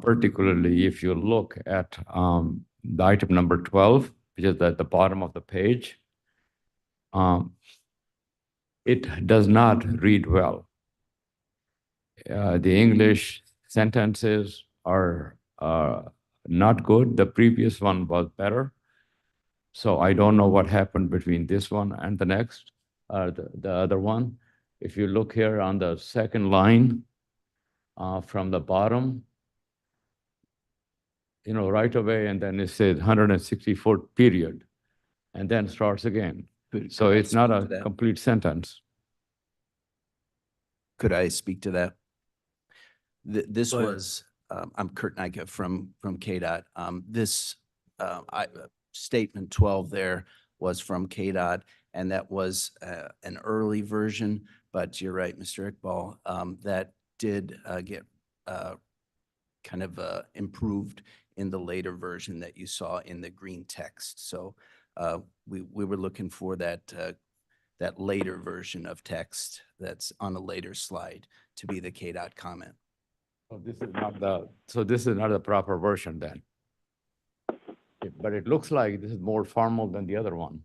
particularly if you look at the item number 12, which is at the bottom of the page. It does not read well. The English sentences are not good. The previous one was better. So I don't know what happened between this one and the next, the other one. If you look here on the second line from the bottom, right away, and then it says 164 period, and then starts again. So it's not a complete sentence. Could I speak to that? This Go ahead. was, I'm Kurt Nyka from KDOT. This statement 12 there was from KDOT, and that was an early version, but you're right, Mr. Iqbal, that did get kind of improved in the later version that you saw in the green text. So we were looking for that later version of text that's on a later slide to be the KDOT comment. So this is not the proper version then. But it looks like this is more formal than the other one.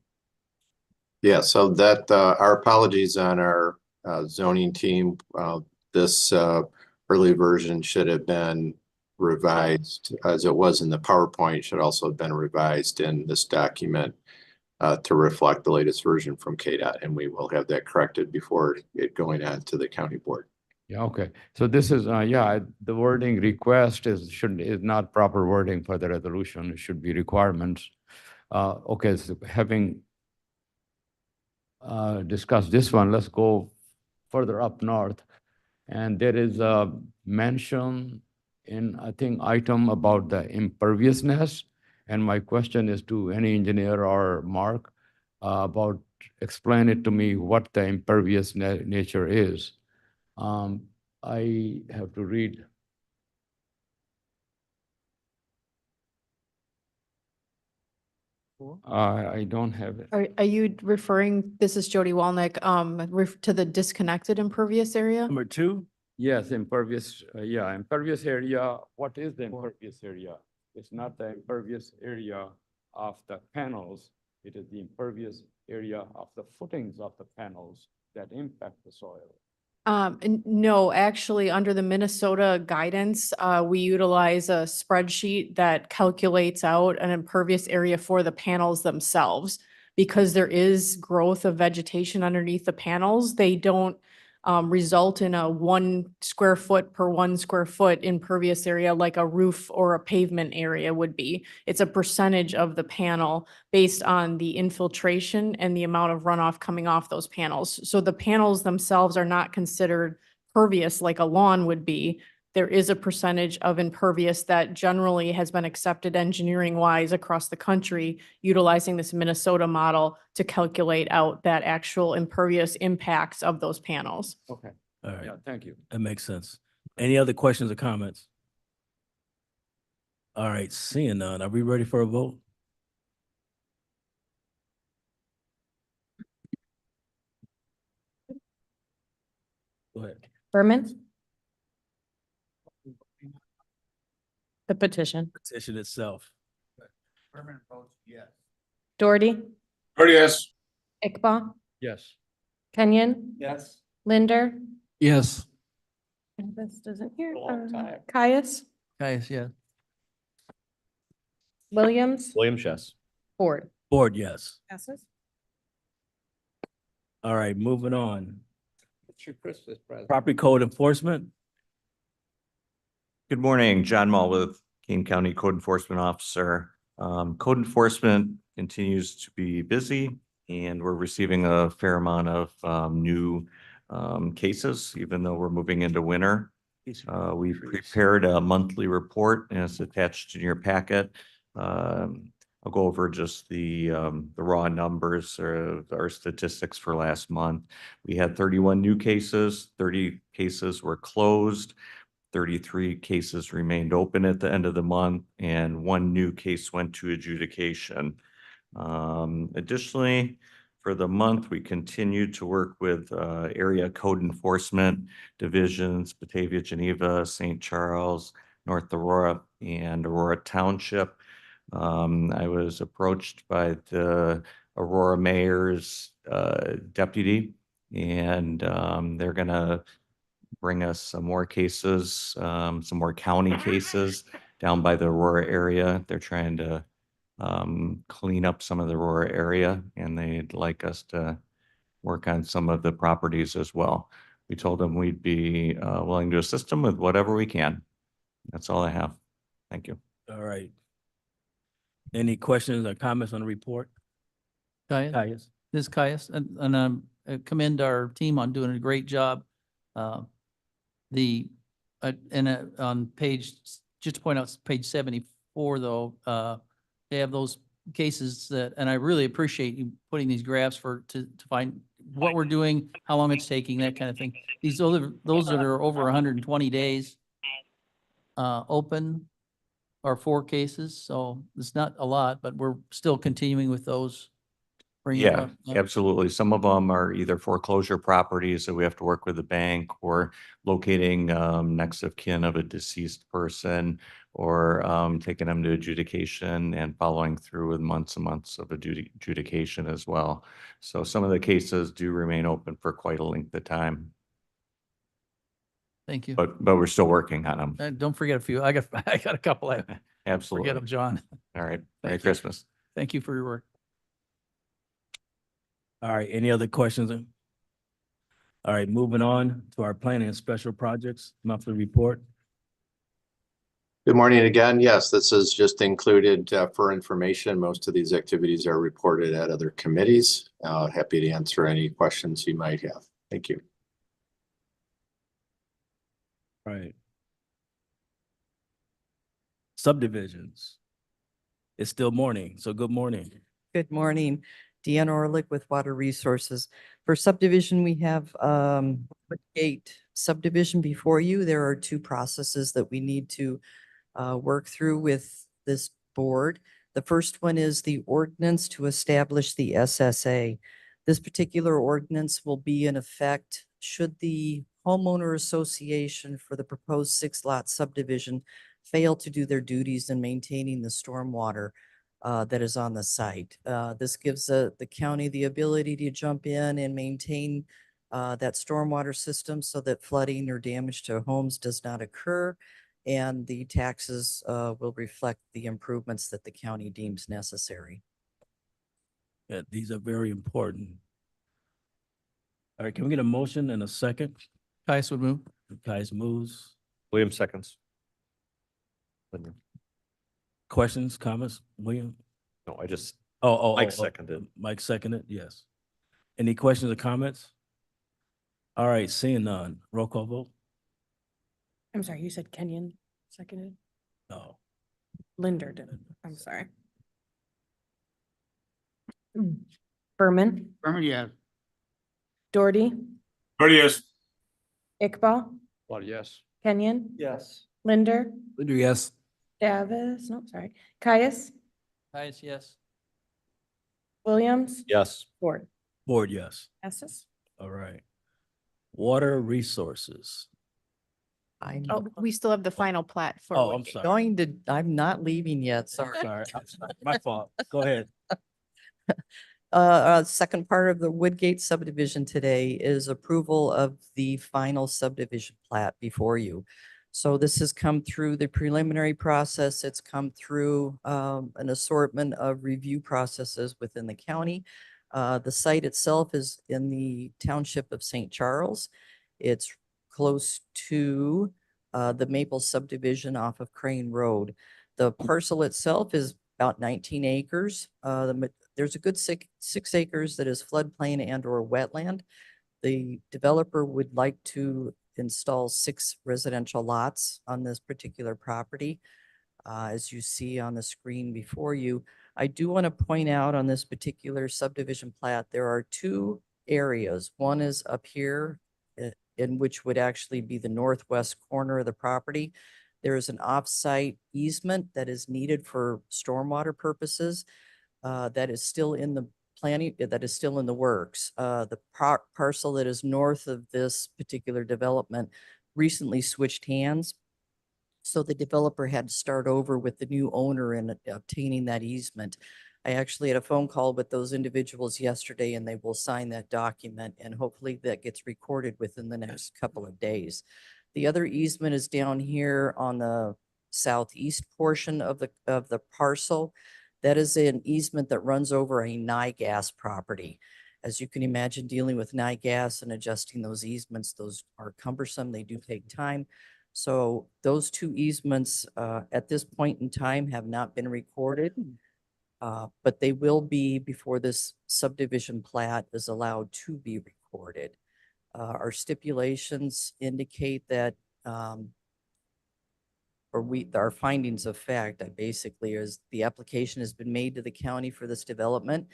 Yeah, so that our apologies on our zoning team. This early version should have been revised as it was in the PowerPoint, should also have been revised in this document to reflect the latest version from KDOT, and we will have that corrected before it going on to the county board. Yeah, okay. So this is, the wording request is not proper wording for the resolution. It should be requirements. Okay, so having discussed this one, let's go further up north. And there is a mention in, I think, item about the imperviousness. And my question is to any engineer or Mark about explain it to me what the impervious nature is. I have to read. I don't have it. Are you referring, this is Jody Walnick, to the disconnected impervious area? Number 2? Yes, impervious, impervious area. What is the impervious area? It's not the impervious area of the panels. It is the impervious area of the footings of the panels that impact the soil. No, actually, under the Minnesota guidance, we utilize a spreadsheet that calculates out an impervious area for the panels themselves. because there is growth of vegetation underneath the panels, they don't result in a 1 square foot per 1 square foot impervious area like a roof or a pavement area would be. It's a percentage of the panel based on the infiltration and the amount of runoff coming off those panels. So the panels themselves are not considered pervious like a lawn would be. There is a percentage of impervious that generally has been accepted engineering wise across the country, utilizing this Minnesota model to calculate out that actual impervious impacts of those panels. Okay. All right, Yeah, thank you. that makes sense. Any other questions or comments? All right, seeing none, are we ready for a vote? Go ahead. Berman. The petition. Petition itself. Berman votes yes. Doherty, Or yes. Iqbal, Yes. Kenyon, Yes. Linder. Yes. This doesn't hear. Long time. Caius, Guys, yeah. Williams, Williams, yes. Ford. Board, yes. Passes. All right, moving on. It's your Christmas present. Property code enforcement. Good morning, John Mull with Kane County Code Enforcement Officer. Code enforcement continues to be busy and we're receiving a fair amount of new cases, even though we're moving into winter. We've prepared a monthly report and it's attached in your packet. I'll go over just the raw numbers or our statistics for last month. We had 31 new cases, 30 cases were closed. 33 cases remained open at the end of the month and 1 new case went to adjudication. Additionally, for the month, we continued to work with area code enforcement divisions, Batavia, Geneva, St. Charles, North Aurora, and Aurora Township. I was approached by the Aurora Mayor's deputy, and they're gonna bring us some more cases, some more county cases down by the Aurora area. They're trying to clean up some of the Aurora area and they'd like us to work on some of the properties as well. We told them we'd be willing to assist them with whatever we can. That's all I have. Thank you. All right. Any questions or comments on the report? Caius? Caius? This is Caius, and I commend our team on doing a great job. On page, just to point out, page 74 though, they have those cases that, and I really appreciate you putting these graphs to find what we're doing, how long it's taking, that kind of thing. Those that are over 120 days open are 4 cases, so it's not a lot, but we're still continuing with those. Bringing it Yeah, up. absolutely. Some of them are either foreclosure properties that we have to work with the bank or locating next of kin of a deceased person or taking them to adjudication and following through with months and months of adjudication as well. So some of the cases do remain open for quite a length of time, Thank you. but we're still working on them. Don't forget a few. I got a couple. Absolutely. Forget them, John. All right. Merry Thank you. Christmas. Thank you for your work. All right, any other questions? All right, moving on to our planning and special projects monthly report. Good morning again. Yes, this is just included for information. Most of these activities are reported at other committees. Happy to answer any questions you might have. Thank you. All right. Subdivisions. It's still morning, so good morning. Good morning. Deanna Orlick with Water Resources. For subdivision, we have Gate subdivision before you. There are 2 processes that we need to work through with this board. The first one is the ordinance to establish the SSA. This particular ordinance will be in effect should the homeowner association for the proposed 6-lot subdivision fail to do their duties in maintaining the stormwater that is on the site. This gives the county the ability to jump in and maintain that stormwater system so that flooding or damage to homes does not occur. And the taxes will reflect the improvements that the county deems necessary. Yeah, these are very important. All right, can we get a motion and a second? Caius would move. Guys moves. William seconds. Questions, comments, William? No, I just, Mike Mike seconded. Mike seconded, yes. Any questions or comments? All right, seeing none. Roll call vote? I'm sorry, you said Kenyon seconded? No. Linder did it. I'm sorry. Berman, Berman, yes. Doherty, Doherty, yes. Iqbal, yes. Kenyon, Yes. Linder, Linder, yes. Davis, no, sorry, Caius, Caius, yes. Williams, Yes. Ford. Board, yes. Yeses. All right. Water resources. I'm Oh, we still have the final plat for. Oh, I'm Woodgate. sorry. going to, I'm not leaving yet, sorry. Sorry, I'm sorry. My fault. Go ahead. Second part of the Woodgate subdivision today is approval of the final subdivision plat before you. So this has come through the preliminary process. It's come through an assortment of review processes within the county. The site itself is in the township of St. Charles. It's close to the Maple subdivision off of Crane Road. The parcel itself is about 19 acres. There's a good 6 acres that is floodplain and or wetland. The developer would like to install 6 residential lots on this particular property. As you see on the screen before you, I do want to point out on this particular subdivision plat, there are 2 areas. One is up here in which would actually be the northwest corner of the property. There is an off-site easement that is needed for stormwater purposes. That is still in the planning, that is still in the works. The parcel that is north of this particular development recently switched hands. So the developer had to start over with the new owner in obtaining that easement. I actually had a phone call with those individuals yesterday and they will sign that document and hopefully that gets recorded within the next couple of days. The other easement is down here on the southeast portion of the parcel. That is an easement that runs over a NIGAS property. As you can imagine, dealing with NIGAS and adjusting those easements, those are cumbersome. They do take time. So those 2 easements at this point in time have not been recorded, but they will be before this subdivision plat is allowed to be recorded. Our stipulations indicate that our findings of fact, basically is the application has been made to the county for this development.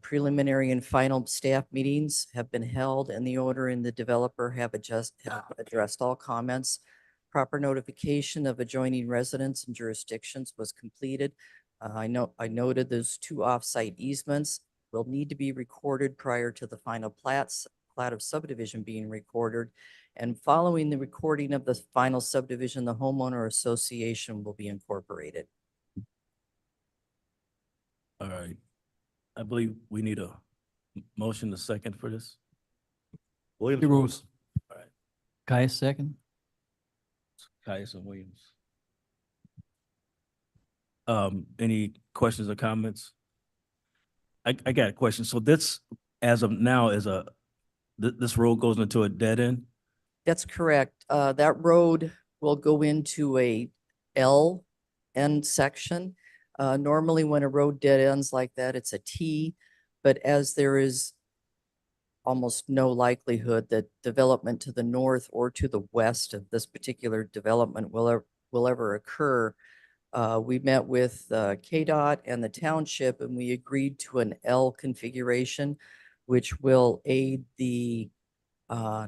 Preliminary and final staff meetings have been held and the owner and the developer have addressed all comments. Proper notification of adjoining residents and jurisdictions was completed. I noted those 2 off-site easements will need to be recorded prior to the final plat of subdivision being recorded. And following the recording of the final subdivision, the homeowner association will be incorporated. All right. I believe we need a motion to second for this. Williams He moves. All right. Caius second. Caius and Williams. Any questions or comments? I got a question. So this, as of now, is this road goes into a dead end? That's correct. That road will go into a L end section. Normally when a road dead ends like that, it's a T, but as there is almost no likelihood that development to the north or to the west of this particular development will ever occur, we met with KDOT and the township and we agreed to an L configuration, which will aid the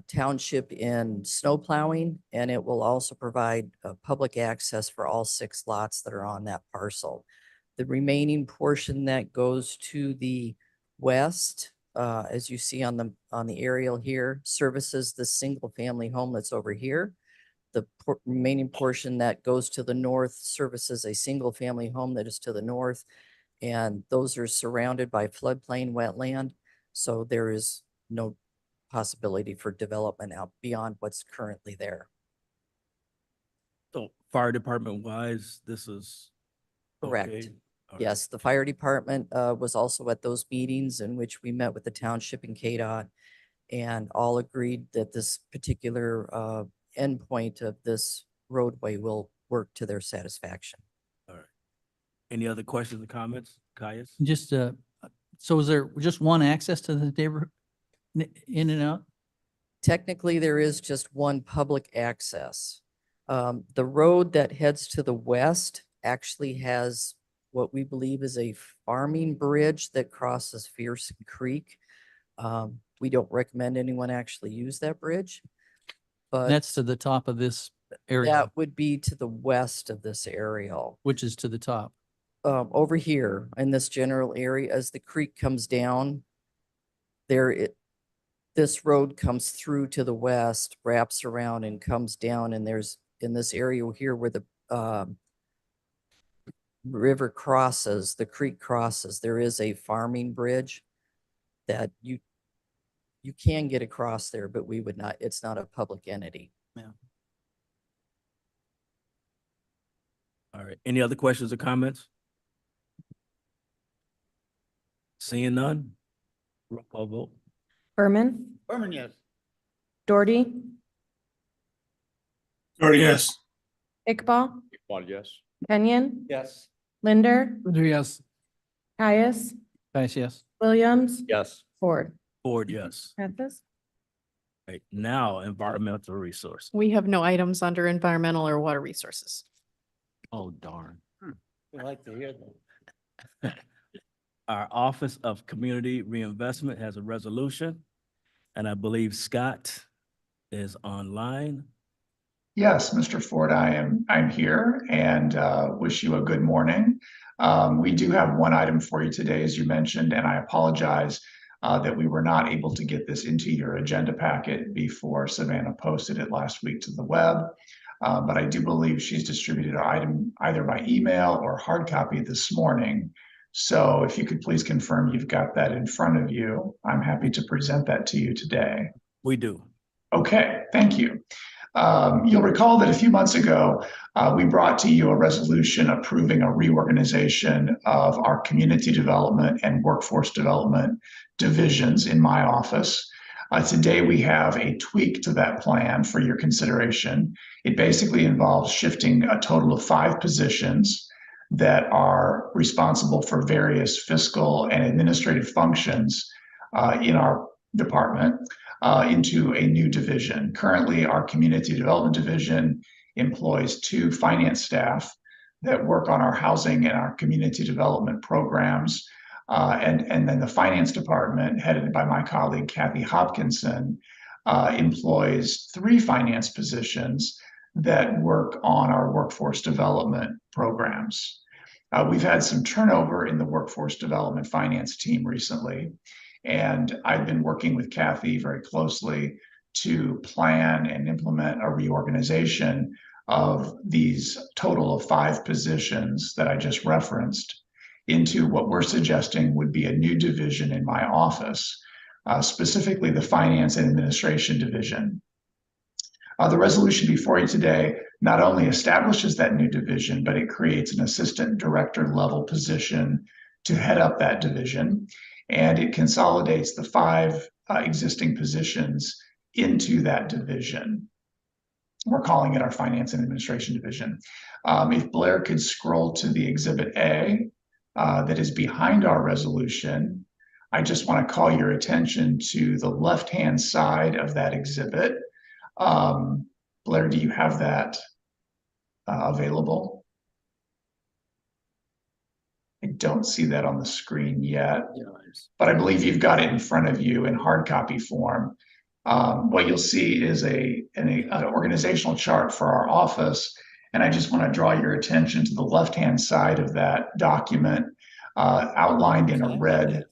township in snow plowing, and it will also provide public access for all 6 lots that are on that parcel. The remaining portion that goes to the west, as you see on the aerial here, services the single family home that's over here. The remaining portion that goes to the north services a single family home that is to the north, and those are surrounded by floodplain wetland. So there is no possibility for development out beyond what's currently there. So fire department wise, this is Correct. okay? Yes, the fire department was also at those meetings in which we met with the township and KDOT and all agreed that this particular endpoint of this roadway will work to their satisfaction. All right. Any other questions or comments? Caius? Just, so is there just one access to the neighborhood, in and out? Technically, there is just one public access. The road that heads to the west actually has what we believe is a farming bridge that crosses Fearson Creek. We don't recommend anyone actually use that bridge, but That's to the top of this area, that would be to the west of this aerial. which is to the top. Over here in this general area, as the creek comes down, this road comes through to the west, wraps around and comes down, and there's in this area here where the river crosses, the creek crosses, there is a farming bridge that you can get across there, but we would not, it's not a public entity. All right. Any other questions or comments? Seeing none? Roll call vote. Berman, Berman, yes. Doherty, Doherty, yes. Iqbal, Yes. Kenyon, Yes. Linder, Yes. Caius, Yes. Williams, Yes. Ford. Ford, yes. Passes. Right. Now, environmental resource. We have no items under environmental or water resources. Oh, darn. We like to hear that. Our Office of Community Reinvestment has a resolution, and I believe Scott is online. Yes, Mr. Ford, I'm here and wish you a good morning. We do have one item for you today, as you mentioned, and I apologize that we were not able to get this into your agenda packet before Savannah posted it last week to the web. But I do believe she's distributed our item either by email or hard copy this morning. So if you could please confirm you've got that in front of you, I'm happy to present that to you today. We do. Okay, thank you. You'll recall that a few months ago, we brought to you a resolution approving a reorganization of our community development and workforce development divisions in my office. Today, we have a tweak to that plan for your consideration. It basically involves shifting a total of 5 positions that are responsible for various fiscal and administrative functions in our department into a new division. Currently, our community development division employs 2 finance staff that work on our housing and our community development programs. And then the finance department, headed by my colleague Kathy Hopkinson, employs 3 finance positions that work on our workforce development programs. We've had some turnover in the workforce development finance team recently, and I've been working with Kathy very closely to plan and implement a reorganization of these total of 5 positions that I just referenced into what we're suggesting would be a new division in my office, specifically the Finance and Administration Division. The resolution before you today not only establishes that new division, but it creates an assistant director level position to head up that division. And it consolidates the 5 existing positions into that division. We're calling it our Finance and Administration Division. If Blair could scroll to the Exhibit A that is behind our resolution, I just want to call your attention to the left-hand side of that exhibit. Blair, do you have that available? I don't see that on the screen yet, but I believe you've got it in front of you in hard copy form. What you'll see is an organizational chart for our office, and I just want to draw your attention to the left-hand side of that document, outlined in a red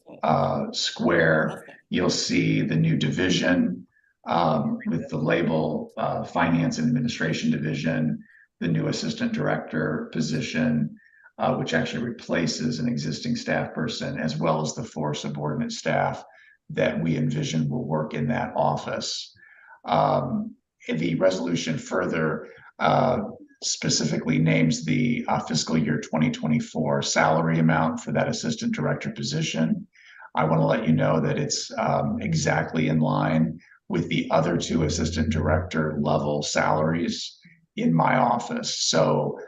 square. You'll see the new division with the label Finance and Administration Division, the new Assistant Director position, which actually replaces an existing staff person, as well as the 4 subordinate staff that we envision will work in that office. The resolution further specifically names the fiscal year 2024 salary amount for that assistant director position. I want to let you know that it's exactly in line with the other two assistant director level salaries in my office. So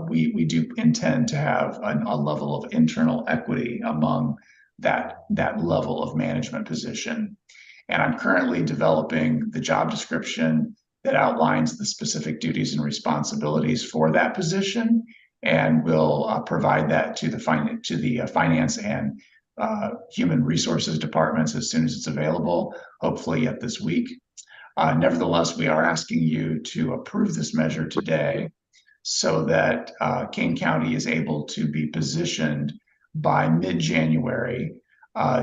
we do intend to have a level of internal equity among that level of management position. And I'm currently developing the job description that outlines the specific duties and responsibilities for that position, and will provide that to the finance and human resources departments as soon as it's available, hopefully yet this week. Nevertheless, we are asking you to approve this measure today so that Kane County is able to be positioned by mid-January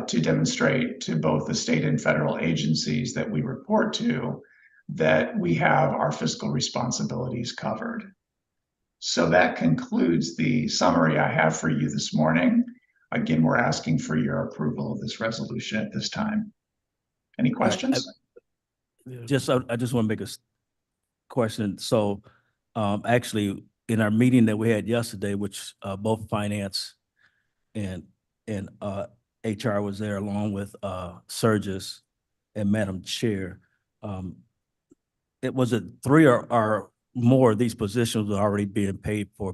to demonstrate to both the state and federal agencies that we report to that we have our fiscal responsibilities covered. So that concludes the summary I have for you this morning. Again, we're asking for your approval of this resolution at this time. Any questions? I just want to make a question. So actually, in our meeting that we had yesterday, which both finance and HR was there along with Surges and Madam Chair, it was it 3 or more of these positions were already being paid for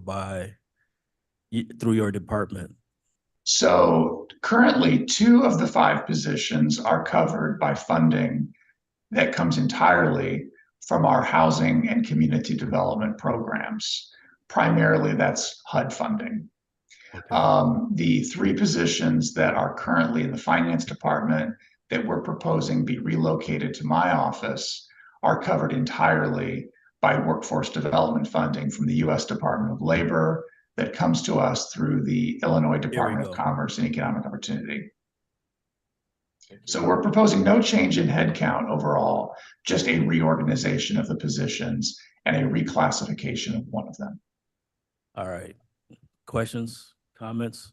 through your department? So currently 2 of the 5 positions are covered by funding that comes entirely from our housing and community development programs. Primarily that's HUD funding. The 3 positions that are currently in the finance department that we're proposing be relocated to my office are covered entirely by workforce development funding from the U.S. Department of Labor that comes to us through the Illinois Department of Commerce and Economic Opportunity. So we're proposing no change in headcount overall, just a reorganization of the positions and a reclassification of one of them. All right. Questions, comments?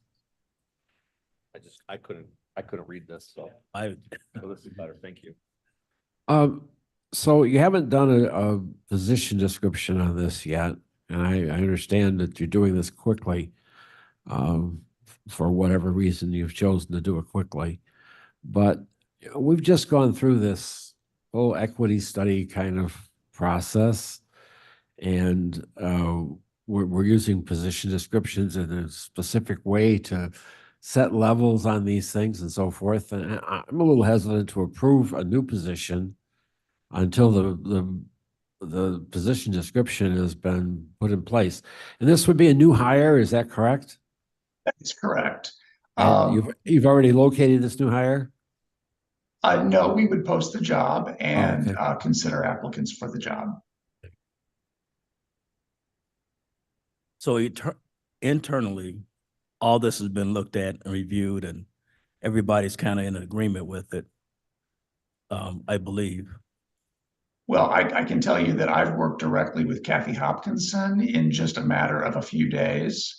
I couldn't read this, so this is better. Thank you. So you haven't done a position description on this yet, and I understand that you're doing this quickly. For whatever reason, you've chosen to do it quickly. But we've just gone through this whole equity study kind of process, and we're using position descriptions in a specific way to set levels on these things and so forth. And I'm a little hesitant to approve a new position until the position description has been put in place. And this would be a new hire, is that correct? That is correct. You've already located this new hire? No, we would post the job and consider applicants for the job. So internally, all this has been looked at and reviewed, and everybody's kind of in agreement with it, I believe. Well, I can tell you that I've worked directly with Kathy Hopkinson in just a matter of a few days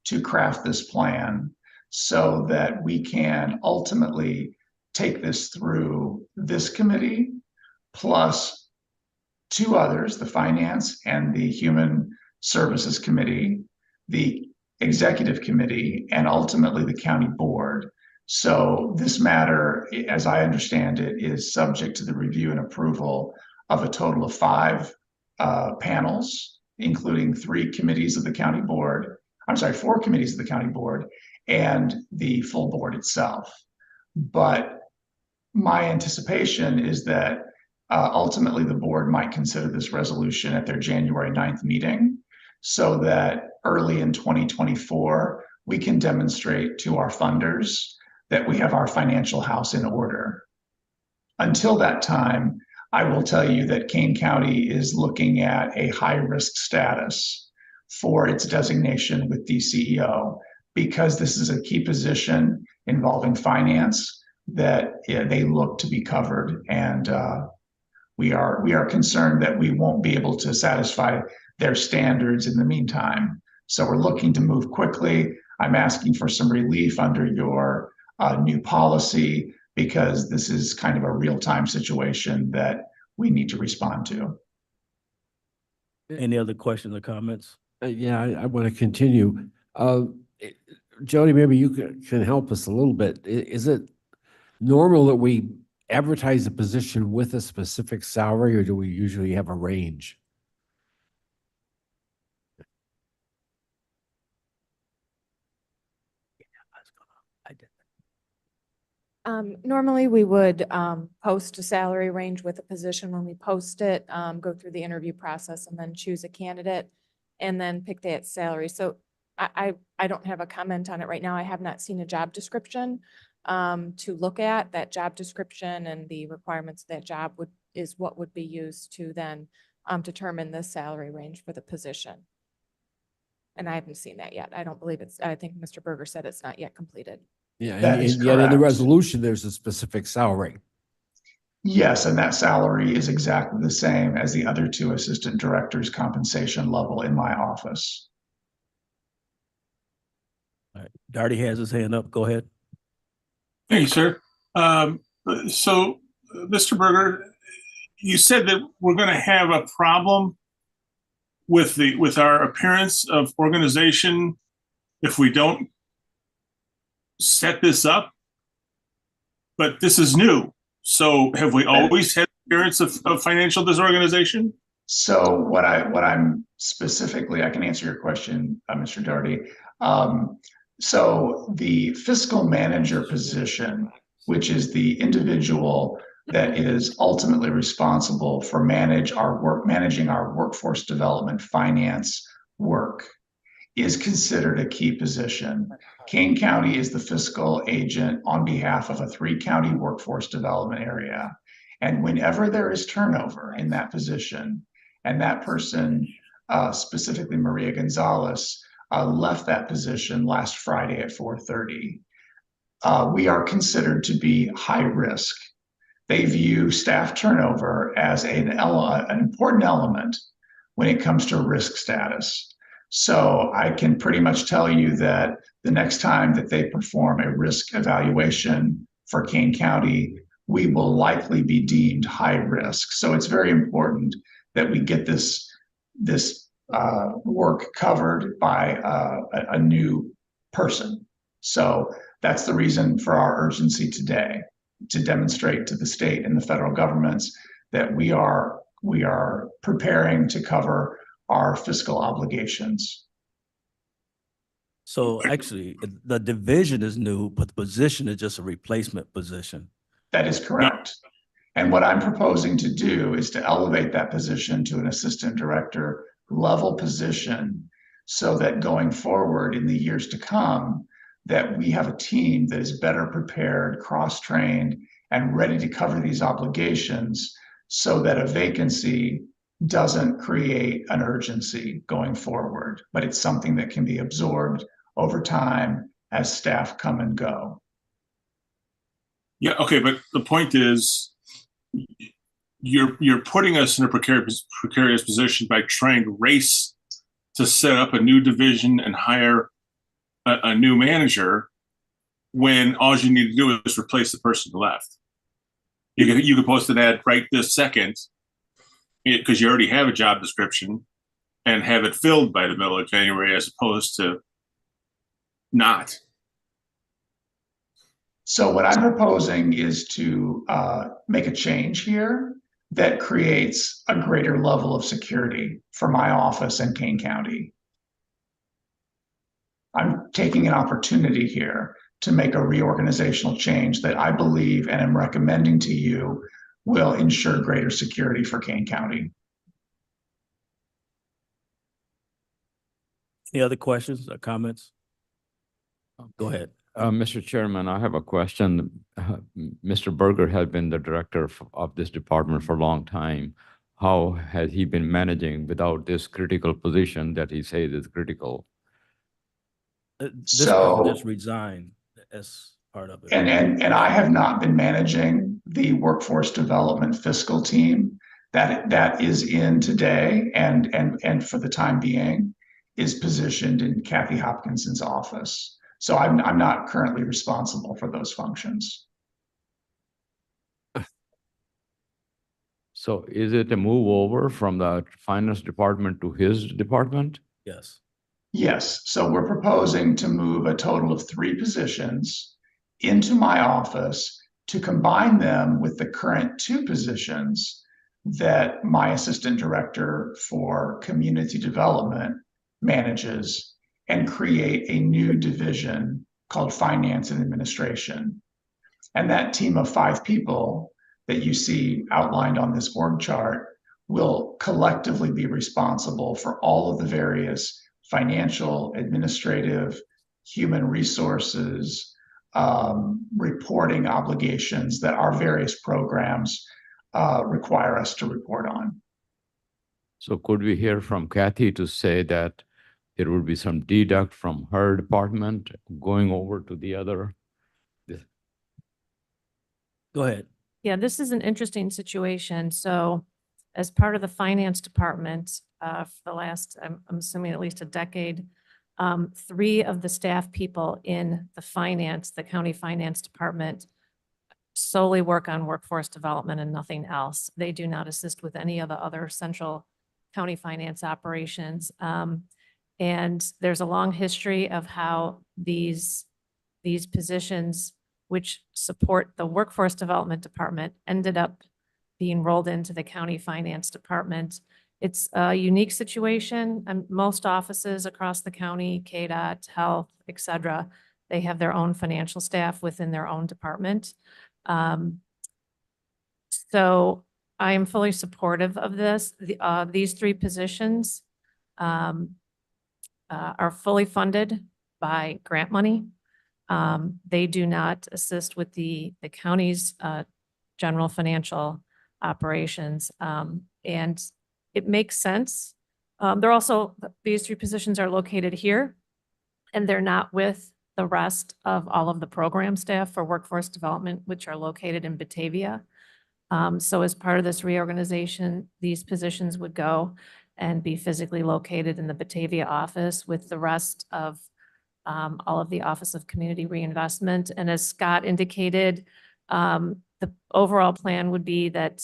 to craft this plan so that we can ultimately take this through this committee, plus 2 others, the Finance and the Human Services Committee, the Executive Committee, and ultimately the County Board. So this matter, as I understand it, is subject to the review and approval of a total of 5 panels, including 3 committees of the County Board. I'm sorry, 4 committees of the County Board and the full board itself. But my anticipation is that ultimately the board might consider this resolution at their January 9th meeting so that early in 2024, we can demonstrate to our funders that we have our financial house in order. Until that time, I will tell you that Kane County is looking at a high-risk status for its designation with DCEO because this is a key position involving finance that they look to be covered. And we are concerned that we won't be able to satisfy their standards in the meantime. So we're looking to move quickly. I'm asking for some relief under your new policy because this is kind of a real-time situation that we need to respond to. Any other questions or comments? Yeah, I want to continue. Jody, maybe you can help us a little bit. Is it normal that we advertise a position with a specific salary, or do we usually have a range? Normally, we would post a salary range with a position when we post it, go through the interview process and then choose a candidate and then pick that salary. So I don't have a comment on it right now. I have not seen a job description to look at. That job description and the requirements of that job is what would be used to then determine the salary range for the position. And I haven't seen that yet. I don't believe I think Mr. Berger said it's not yet completed. Yeah, That and is yet in the correct. resolution, there's a specific salary. Yes, and that salary is exactly the same as the other two assistant directors' compensation level in my office. All right, Darty has his hand up. Go ahead. Thank you, sir. So, Mr. Berger, you said that we're going to have a problem with our appearance of organization if we don't set this up, but this is new. So have we always had appearance of financial disorganization? So what I'm specifically, I can answer your question, Mr. Darty. So the fiscal manager position, which is the individual that is ultimately responsible for managing our workforce development finance work, is considered a key position. Kane County is the fiscal agent on behalf of a 3-county workforce development area. And whenever there is turnover in that position, and that person, specifically Maria Gonzalez, left that position last Friday at 4:30, we are considered to be high risk. They view staff turnover as an important element when it comes to risk status. So I can pretty much tell you that the next time that they perform a risk evaluation for Kane County, we will likely be deemed high risk. So it's very important that we get this work covered by a new person. So that's the reason for our urgency today, to demonstrate to the state and the federal governments that we are preparing to cover our fiscal obligations. So actually, the division is new, but the position is just a replacement position. That is correct. And what I'm proposing to do is to elevate that position to an assistant director level position so that going forward in the years to come, that we have a team that is better prepared, cross-trained, and ready to cover these obligations so that a vacancy doesn't create an urgency going forward, but it's something that can be absorbed over time as staff come and go. Yeah, okay, but the point is, you're putting us in a precarious position by trying to race to set up a new division and hire a new manager when all you need to do is replace the person who left. You could post an ad right this second because you already have a job description and have it filled by the middle of January as opposed to not. So what I'm proposing is to make a change here that creates a greater level of security for my office in Kane County. I'm taking an opportunity here to make a reorganizational change that I believe and am recommending to you will ensure greater security for Kane County. Any other questions or comments? Go ahead. Mr. Chairman, I have a question. Mr. Berger has been the director of this department for a long time. How has he been managing without this critical position that he says is critical? This person just resigned as part of it. And I have not been managing the workforce development fiscal team that is in today and for the time being is positioned in Kathy Hopkinson's office. So I'm not currently responsible for those functions. So is it a move over from the finance department to his department? Yes. Yes, so we're proposing to move a total of 3 positions into my office to combine them with the current 2 positions that my assistant director for community development manages and create a new division called finance and administration. And that team of 5 people that you see outlined on this org chart will collectively be responsible for all of the various financial, administrative, human resources, reporting obligations that our various programs require us to report on. So could we hear from Kathy to say that there would be some deduct from her department going over to the other? Go ahead. Yeah, this is an interesting situation. So as part of the finance department, for the last, I'm assuming at least a decade, 3 of the staff people in the county finance department solely work on workforce development and nothing else. They do not assist with any of the other central county finance operations. And there's a long history of how these positions, which support the workforce development department, ended up being rolled into the county finance department. It's a unique situation. Most offices across the county, KDOT, health, et cetera, they have their own financial staff within their own department. So I am fully supportive of this. These 3 positions are fully funded by grant money. They do not assist with the county's general financial operations. And it makes sense. These 3 positions are located here, and they're not with the rest of all of the program staff for workforce development, which are located in Batavia. So as part of this reorganization, these positions would go and be physically located in the Batavia office with the rest of all of the Office of Community Reinvestment. And as Scott indicated, the overall plan would be that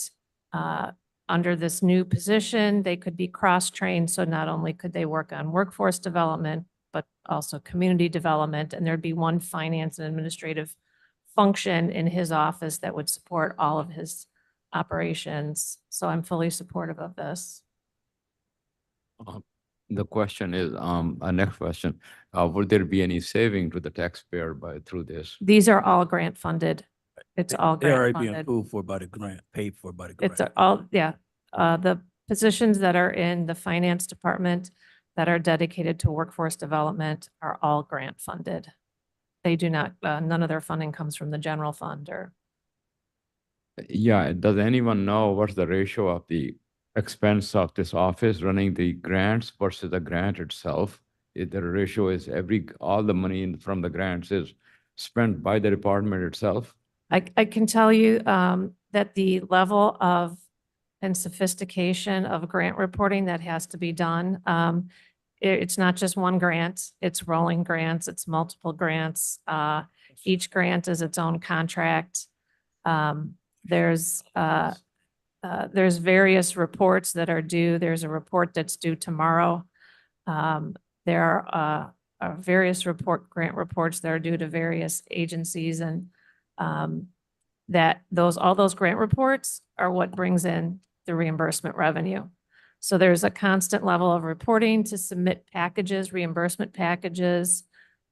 under this new position, they could be cross-trained. So not only could they work on workforce development, but also community development. And there'd be one finance and administrative function in his office that would support all of his operations. So I'm fully supportive of this. The question is, our next question, would there be any saving to the taxpayer through this? These are all grant funded. It's all They're already grant being funded. approved for by the grant, paid for by the grant. It's all, yeah. The positions that are in the finance department that are dedicated to workforce development are all grant funded. They do not, none of their funding comes from the general fund or. Yeah, does anyone know what's the ratio of the expense of this office running the grants versus the grant itself? If the ratio is all the money from the grants is spent by the department itself? I can tell you that the level of and sophistication of grant reporting that has to be done, it's not just one grant, it's rolling grants, it's multiple grants. Each grant is its own contract. There's various reports that are due. There's a report that's due tomorrow. There are various grant reports that are due to various agencies, and all those grant reports are what brings in the reimbursement revenue. So there's a constant level of reporting to submit packages, reimbursement packages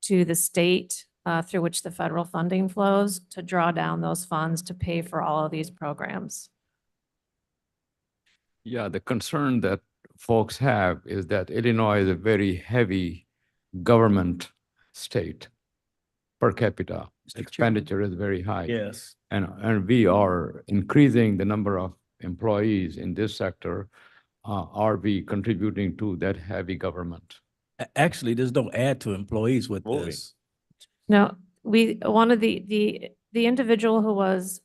to the state through which the federal funding flows to draw down those funds to pay for all of these programs. Yeah, the concern that folks have is that Illinois is a very heavy government state per capita. Expenditure is very high. Yes. And we are increasing the number of employees in this sector. Are we contributing to that heavy government? Actually, there's no add to employees with this. No, one of the individual who was,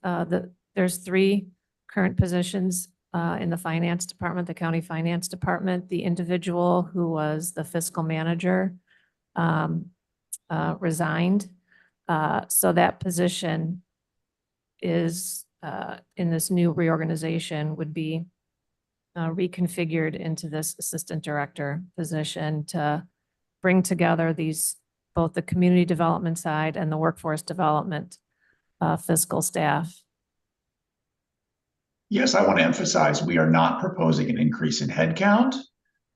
there's 3 current positions in the finance department, the county finance department. The individual who was the fiscal manager resigned. So that position is in this new reorganization would be reconfigured into this assistant director position to bring together these, both the community development side and the workforce development fiscal staff. Yes, I want to emphasize, we are not proposing an increase in headcount.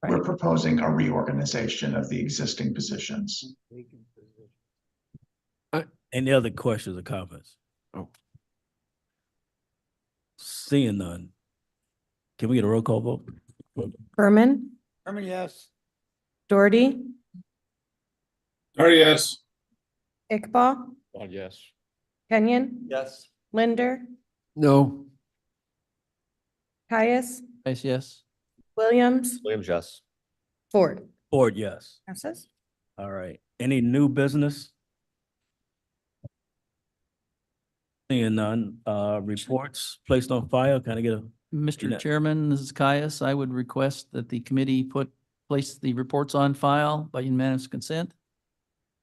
We're Right. proposing a reorganization of the existing positions. Any other questions or comments? Oh. Seeing none. Can we get a roll call vote? Berman, Herman, yes. Doherty, yes. Iqbal, Yes. Kenyon, Yes. Linder, No. Caius, Yes, yes. Williams, Williams, yes. Ford. Ford, yes. Passes. All right. Any new business? Seeing none, reports placed on file. Can I get a, Mr. Yeah. Chairman, this is Caius. I would request that the committee place the reports on file by unanimous consent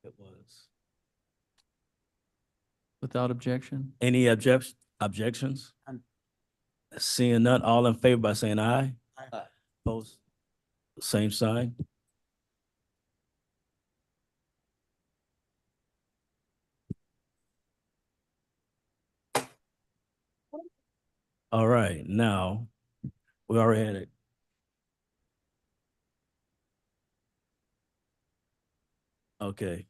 it was, without objection. any objections? None. Seeing none, all in favor by saying aye. Aye. Opposed? Same sign. All right, now, we already had it. Okay,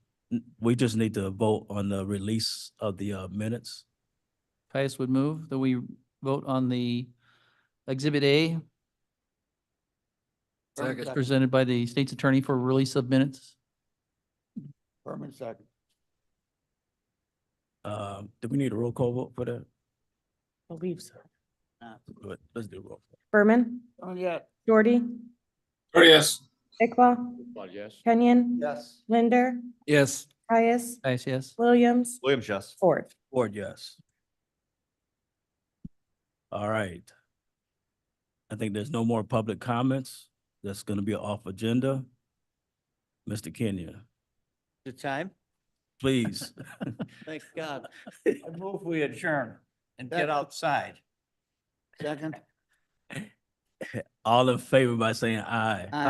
we just need to vote on the release of the minutes. Caius would move that we vote on the Exhibit A as presented by the state's attorney for release of minutes. Herman, second. Do we need a roll call vote for that? Believe so. Good, let's do a roll. Berman, Herman, yes. Doherty, yes. Iqbal, Yes. Kenyon, Yes. Linder, Yes. Caius, Caius, yes. Williams, Williams, yes. Ford. Ford, yes. All right. I think there's no more public comments. That's gonna be off agenda. Mr. Kenya, The time? please. Thank God. I move we adjourn and get outside. Second? All in favor by saying aye.